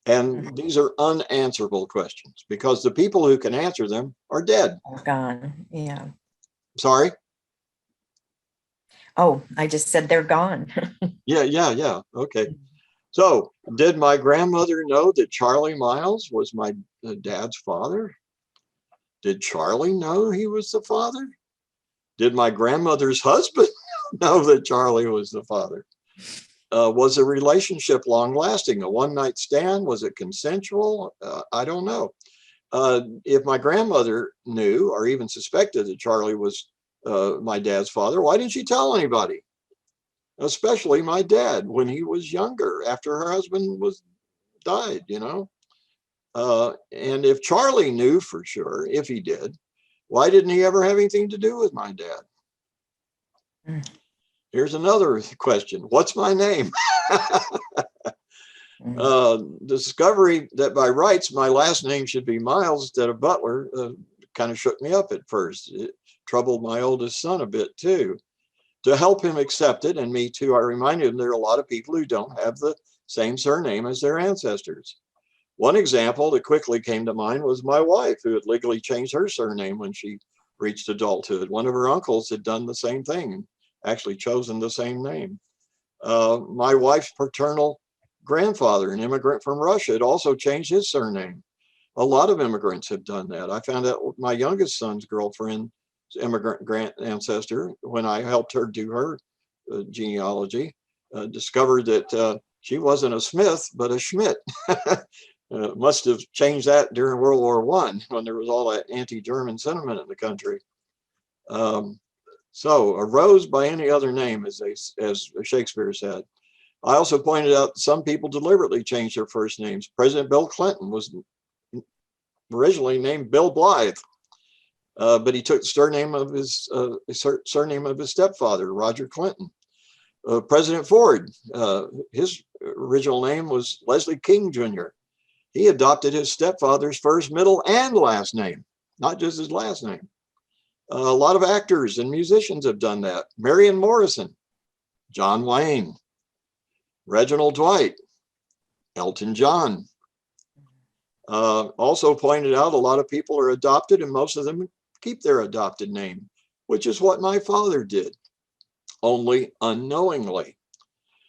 And these are unanswerable questions because the people who can answer them are dead. Gone. Yeah. Sorry? Oh, I just said they're gone. Yeah. Okay. So did my grandmother know that Charlie Miles was my dad's father? Did Charlie know he was the father? Did my grandmother's husband know that Charlie was the father? Was the relationship long lasting? A one night stand? Was it consensual? I don't know. If my grandmother knew or even suspected that Charlie was my dad's father, why didn't she tell anybody? Especially my dad when he was younger, after her husband died, and if Charlie knew for sure, if he did, why didn't he ever have anything to do with my dad? Here's another question. What's my name? Discovery that by rights, my last name should be Miles instead of Butler kind of shook me up at first. It troubled my oldest son a bit too. To help him accept it, and me too, I reminded him there are a lot of people who don't have the same surname as their ancestors. One example that quickly came to mind was my wife, who had legally changed her surname when she reached adulthood. One of her uncles had done the same thing and actually chosen the same name. My wife's paternal grandfather, an immigrant from Russia, had also changed his surname. A lot of immigrants have done that. I found out with my youngest son's girlfriend's immigrant ancestor when I helped her do her genealogy, discovered that she wasn't a Smith, but a Schmidt. Must have changed that during World War I when there was all that anti-German sentiment in the country. So a rose by any other name, as Shakespeare said. I also pointed out some people deliberately changed their first names. President Bill Clinton was originally named Bill Blythe, but he took the surname of his stepfather, Roger Clinton. President Ford, his original name was Leslie King Jr. He adopted his stepfather's first, middle, and last name, not just his last name. A lot of actors and musicians have done that. Marion Morrison, John Wayne, Reginald Dwight, Elton John. Also pointed out a lot of people are adopted and most of them keep their adopted name, which is what my father did, only unknowingly.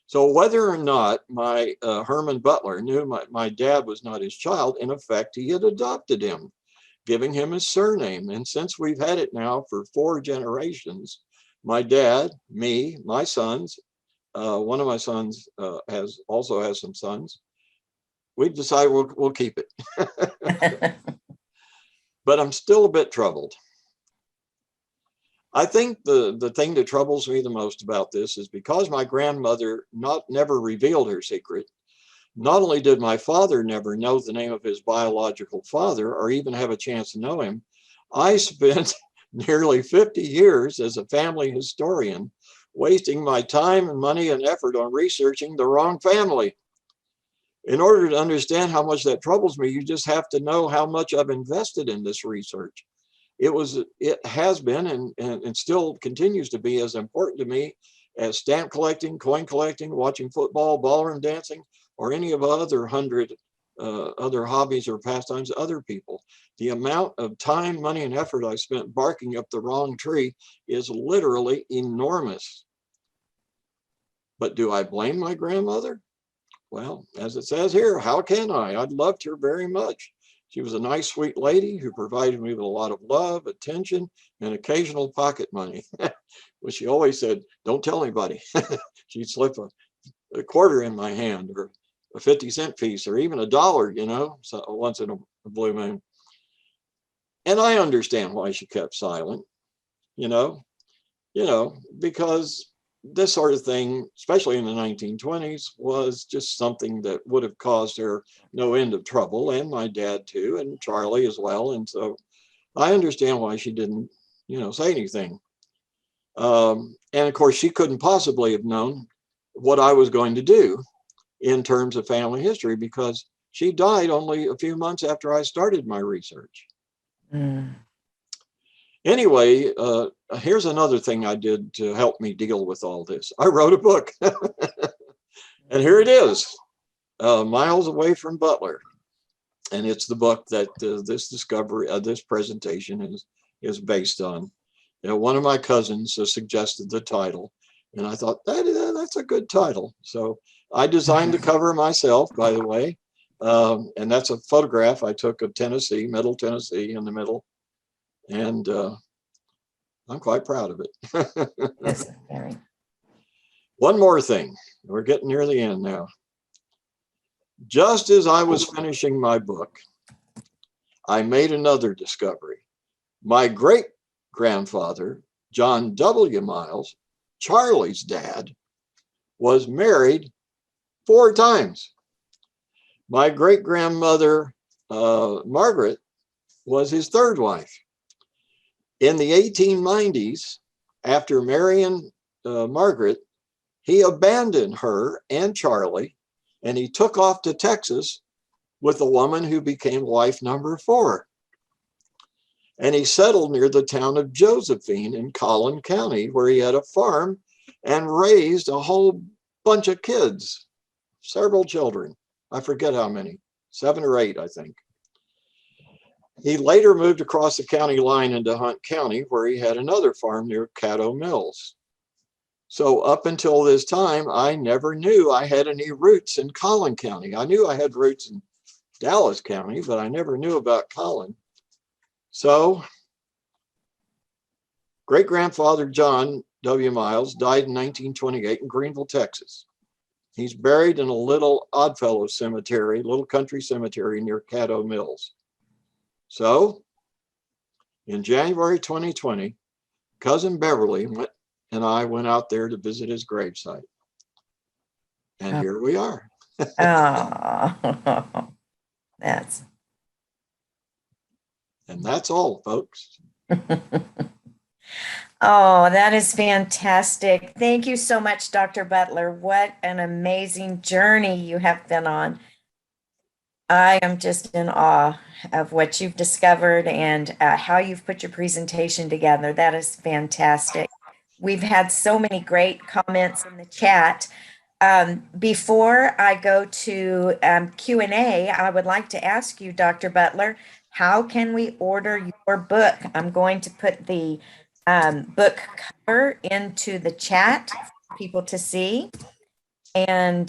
So whether or not my Herman Butler knew my dad was not his child, in effect, he had adopted him, giving him his surname. And since we've had it now for 4 generations, my dad, me, my sons, one of my sons also has some sons, we've decided we'll keep it. But I'm still a bit troubled. I think the thing that troubles me the most about this is because my grandmother never revealed her secret. Not only did my father never know the name of his biological father or even have a chance to know him, I spent nearly 50 years as a family historian, wasting my time and money and effort on researching the wrong family. In order to understand how much that troubles me, you just have to know how much I've invested in this research. It has been and still continues to be as important to me as stamp collecting, coin collecting, watching football, ballroom dancing, or any of other 100 other hobbies or pastimes of other people. The amount of time, money, and effort I spent barking up the wrong tree is literally enormous. But do I blame my grandmother? Well, as it says here, how can I? I'd loved her very much. She was a nice, sweet lady who provided me with a lot of love, attention, and occasional pocket money. Well, she always said, don't tell anybody. She'd slip a quarter in my hand or a 50-cent piece or even $1, so once in a blue moon. And I understand why she kept silent, because this sort of thing, especially in the 1920s, was just something that would have caused her no end of trouble, and my dad too, and Charlie as well. And so I understand why she didn't, say anything. And of course, she couldn't possibly have known what I was going to do in terms of family history, because she died only a few months after I started my research. Mm. Anyway, here's another thing I did to help me deal with all this. I wrote a book, and here it is, Miles Away from Butler. And it's the book that this presentation is based on. You know, one of my cousins suggested the title, and I thought that's a good title. So I designed the cover myself, by the way. And that's a photograph I took of Tennessee, Middle Tennessee in the middle. And I'm quite proud of it. Yes, very. One more thing. We're getting near the end now. Just as I was finishing my book, I made another discovery. My great-grandfather, John W. Miles, Charlie's dad, was married 4 times. My great-grandmother, Margaret, was his 3rd wife. In the 1890s, after marrying Margaret, he abandoned her and Charlie, and he took off to Texas with a woman who became wife number 4. And he settled near the town of Josephine in Collin County, where he had a farm and raised a whole bunch of kids, several children. I forget how many, 7 or 8, I think. He later moved across the county line into Hunt County, where he had another farm near Caddo Mills. So up until this time, I never knew I had any roots in Collin County. I knew I had roots in Dallas County, but I never knew about Collin. So great-grandfather John W. Miles died in 1928 in Greenville, Texas. He's buried in a little Oddfellow cemetery, little country cemetery near Caddo Mills. So in January 2020, cousin Beverly and I went out there to visit his gravesite. And here we are. Oh, that's. And that's all, folks. Oh, that is fantastic. Thank you so much, Dr. Butler. What an amazing journey you have been on. I am just in awe of what you've discovered and how you've put your presentation together. That is fantastic. We've had so many great comments in the chat. Before I go to Q&A, I would like to ask you, Dr. Butler, how can we order your book? I'm going to put the book cover into the chat for people to see. And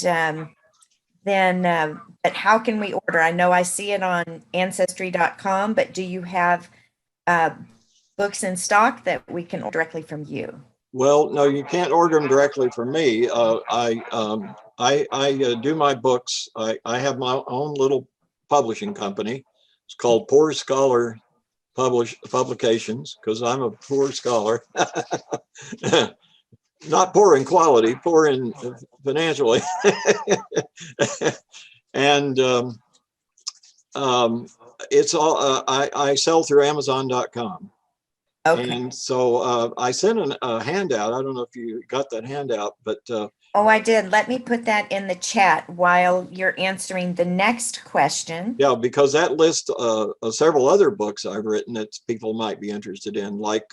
then, but how can we order? I know I see it on Ancestry.com, but do you have books in stock that we can order directly from you? Well, no, you can't order them directly from me. I do my books. I have my own little publishing company. It's called Poor Scholar Publications, because I'm a poor scholar. Not poor in quality, poor in financially. And it's all, I sell through Amazon.com. Okay. And so I sent a handout. I don't know if you got that handout, but oh, I did. Let me put that in the chat while you're answering the next question. yeah, because that lists several other books I've written that people might be interested in, like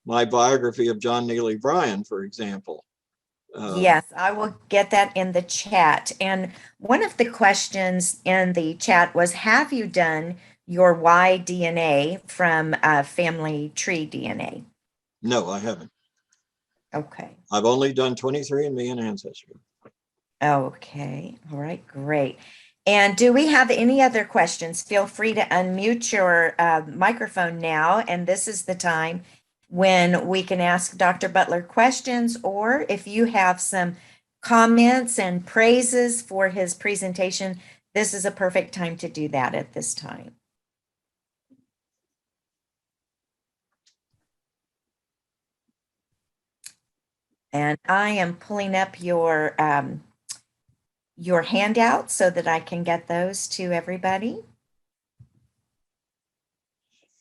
my biography of John Neely Bryan, for example. Yes, I will get that in the chat. And one of the questions in the chat was, have you done your Y DNA from family tree DNA? No, I haven't. Okay. I've only done 23andMe and Ancestry. Okay. All right. Great. And do we have any other questions? Feel free to unmute your microphone now. And this is the time when we can ask Dr. Butler questions, or if you have some comments and praises for his presentation, this is a perfect time to do that at this time. And I am pulling up your handout so that I can get those to everybody.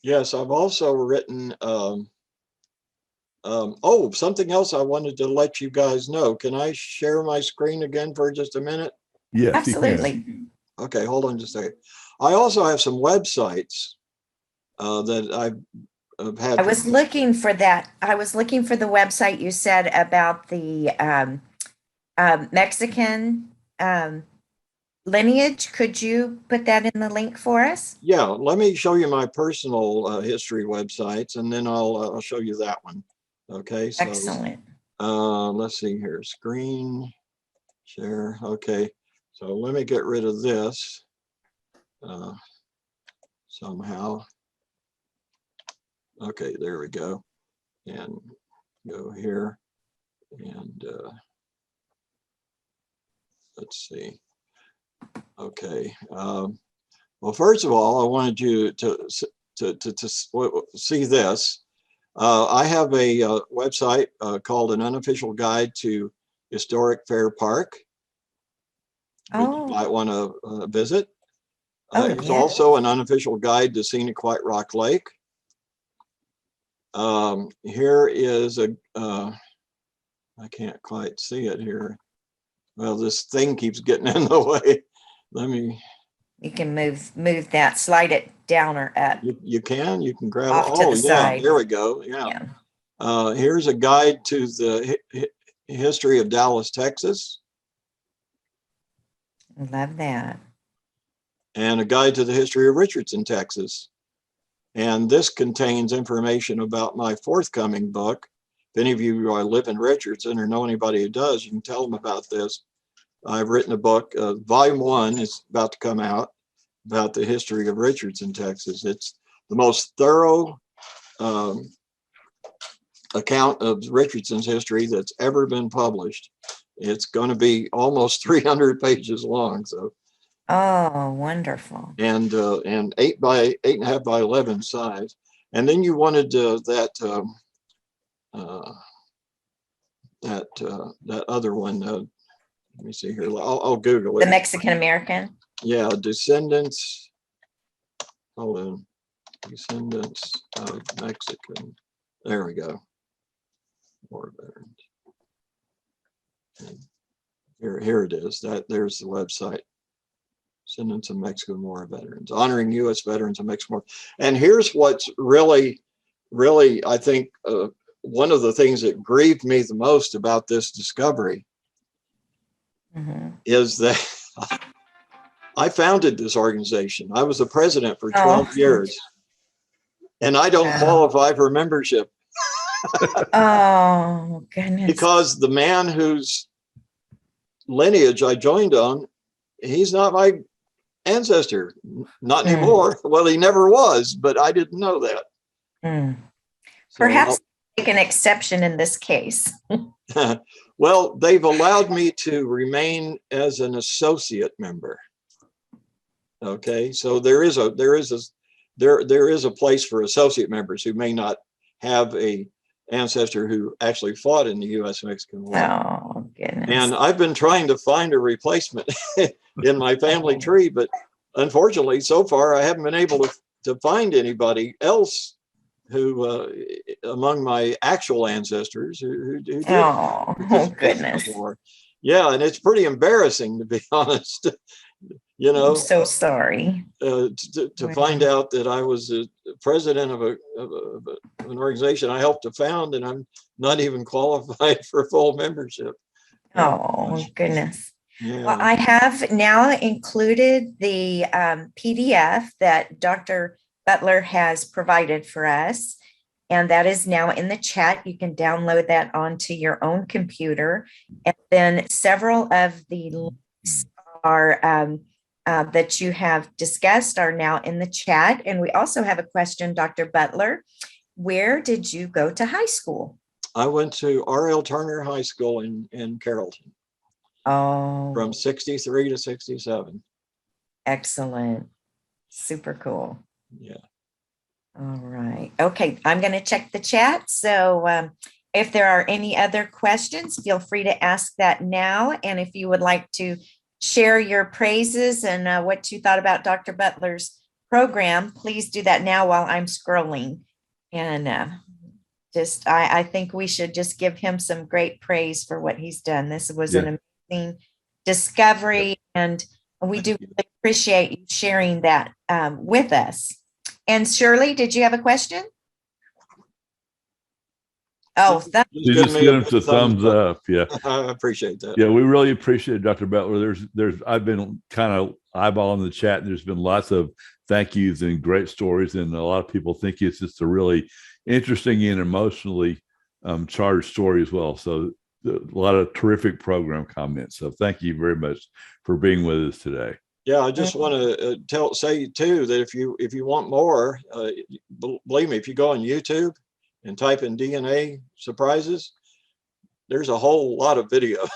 Yes, I've also written Oh, something else I wanted to let you guys know. Can I share my screen again for just a minute? Yes, you can. Absolutely. Okay, hold on just a second. I also have some websites that I've had. I was looking for that. I was looking for the website you said about the Mexican lineage. Could you put that in the link for us? Yeah, let me show you my personal history websites, and then I'll show you that one. Okay, so Excellent. let's see here, screen share. Okay, so let me get rid of this somehow. Okay, there we go, and go here, and let's see. Okay. Well, first of all, I wanted you to see this. I have a website called An Unofficial Guide to Historic Fair Park, which you might want to visit. There's also an unofficial guide to Scenic White Rock Lake. Here is a, I can't quite see it here. Well, this thing keeps getting in the way. Let me. You can move that, slide it down or up. You can grab. Off to the side. There we go. Yeah. Here's a guide to the history of Dallas, Texas. Love that. And a guide to the history of Richardson, Texas. And this contains information about my forthcoming book. If any of you live in Richardson or know anybody who does, you can tell them about this. I've written a book, volume 1 is about to come out, about the history of Richardson, Texas. It's the most thorough account of Richardson's history that's ever been published. It's going to be almost 300 pages long. So, oh, wonderful. And 8.5 by 11 size. And then you wanted that other one. Let me see here. I'll Google it. The Mexican American. Yeah, descendants. Hold on. Descendants of Mexican. There we go. War veterans. Here it is. There's the website. Descendants of Mexican War veterans, honoring U.S. veterans of Mexican War. And here's what's really, I think, one of the things that grieved me the most about this discovery is that I founded this organization. I was the president for 12 years, and I don't qualify for membership. Oh, goodness. Because the man whose lineage I joined on, he's not my ancestor, not anymore. Well, he never was, but I didn't know that. So perhaps take an exception in this case. Well, they've allowed me to remain as an associate member. Okay, so there is a place for associate members who may not have a ancestor who actually fought in the U.S.-Mexican War. Oh, goodness. And I've been trying to find a replacement in my family tree, but unfortunately, so far, I haven't been able to find anybody else who, among my actual ancestors, who did. Oh, goodness. War. Yeah, and it's pretty embarrassing, to be honest. You know, I'm so sorry to find out that I was a president of an organization I helped to found, and I'm not even qualified for full membership. Oh, goodness. Yeah. Well, I have now included the PDF that Dr. Butler has provided for us, and that is now in the chat. You can download that onto your own computer, and then several of the links are that you have discussed are now in the chat. And we also have a question, Dr. Butler. Where did you go to high school? I went to R.L. Turner High School in Carrollton. Oh. From 63 to 67. Excellent. Super cool. Yeah. All right. Okay. I'm going to check the chat. So if there are any other questions, feel free to ask that now. And if you would like to share your praises and what you thought about Dr. Butler's program, please do that now while I'm scrolling. And I think we should just give him some great praise for what he's done. This was an amazing discovery, and we do really appreciate you sharing that with us. And Shirley, did you have a question? Oh, you just give him the thumbs up. Yeah, I appreciate that. Yeah, we really appreciate it, Dr. Butler. I've been kind of eyeballing the chat, and there's been lots of thank yous and great stories, and a lot of people think it's just a really interesting and emotionally charged story as well. So a lot of terrific program comments. So thank you very much for being with us today. Yeah, I just want to say too that if you want more, believe me, if you go on YouTube and type in DNA surprises, there's a whole lot of videos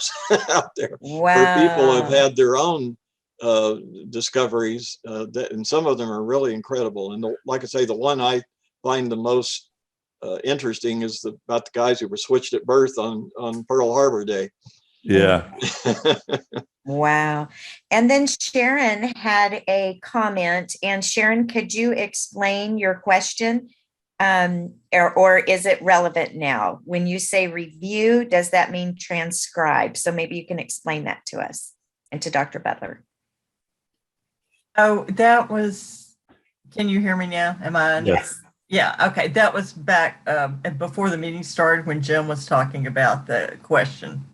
out there where people have had their own discoveries, and some of them are really incredible. And like I say, the one I find the most interesting is about the guys who were switched at birth on Pearl Harbor Day. Yeah. Wow. And then Sharon had a comment. And Sharon, could you explain your question? Or is it relevant now? When you say review, does that mean transcribe? So maybe you can explain that to us and to Dr. Butler. Oh, that was, can you hear me now? Am I on? Yes. Yeah, okay. That was back before the meeting started when Jim was talking about the question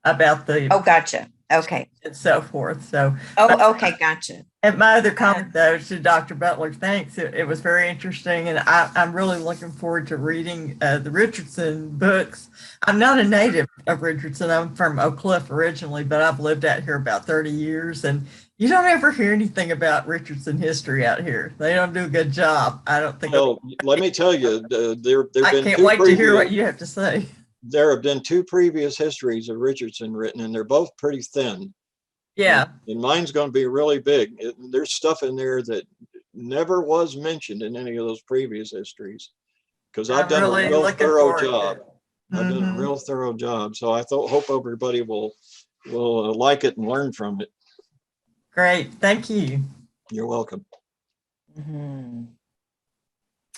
about the. Oh, gotcha. Okay. And so forth. So. Oh, okay. Gotcha. And my other comment though to Dr. Butler, thanks. It was very interesting. And I'm really looking forward to reading the Richardson books. I'm not a native of Richardson. I'm from Oak Cliff originally, but I've lived out here about 30 years. And you don't ever hear anything about Richardson history out here. They don't do a good job. I don't think. Well, let me tell you, I can't wait to hear what you have to say. There have been 2 previous histories of Richardson written, and they're both pretty thin. Yeah. And mine's going to be really big. There's stuff in there that never was mentioned in any of those previous histories, because I've done a real thorough job. I've done a real thorough job. So I hope everybody will like it and learn from it. Great. Thank you. You're welcome. Mm-hmm.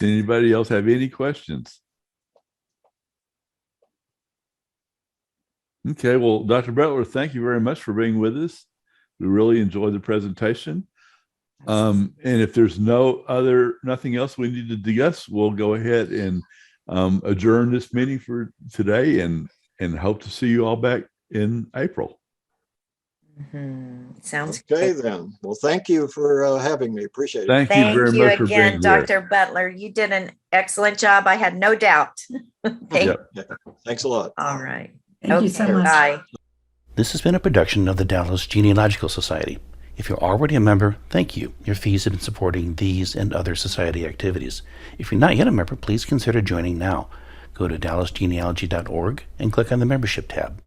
Anybody else have any questions? Okay, well, Dr. Butler, thank you very much for being with us. We really enjoyed the presentation. And if there's nothing else we need to discuss, we'll go ahead and adjourn this meeting for today and hope to see you all back in April. Sounds okay great. then. Well, thank you for having me. Appreciate it. Thank you very much for being here. Dr. Butler. You did an excellent job. I had no doubt. Yeah. Thanks a lot. All right. Thank you so much. Bye. This has been a production of the Dallas Genealogical Society. If you're already a member, thank you. Your fees have been supporting these and other society activities. If you're not yet a member, please consider joining now. Go to dallasgenealogy.org and click on the membership tab.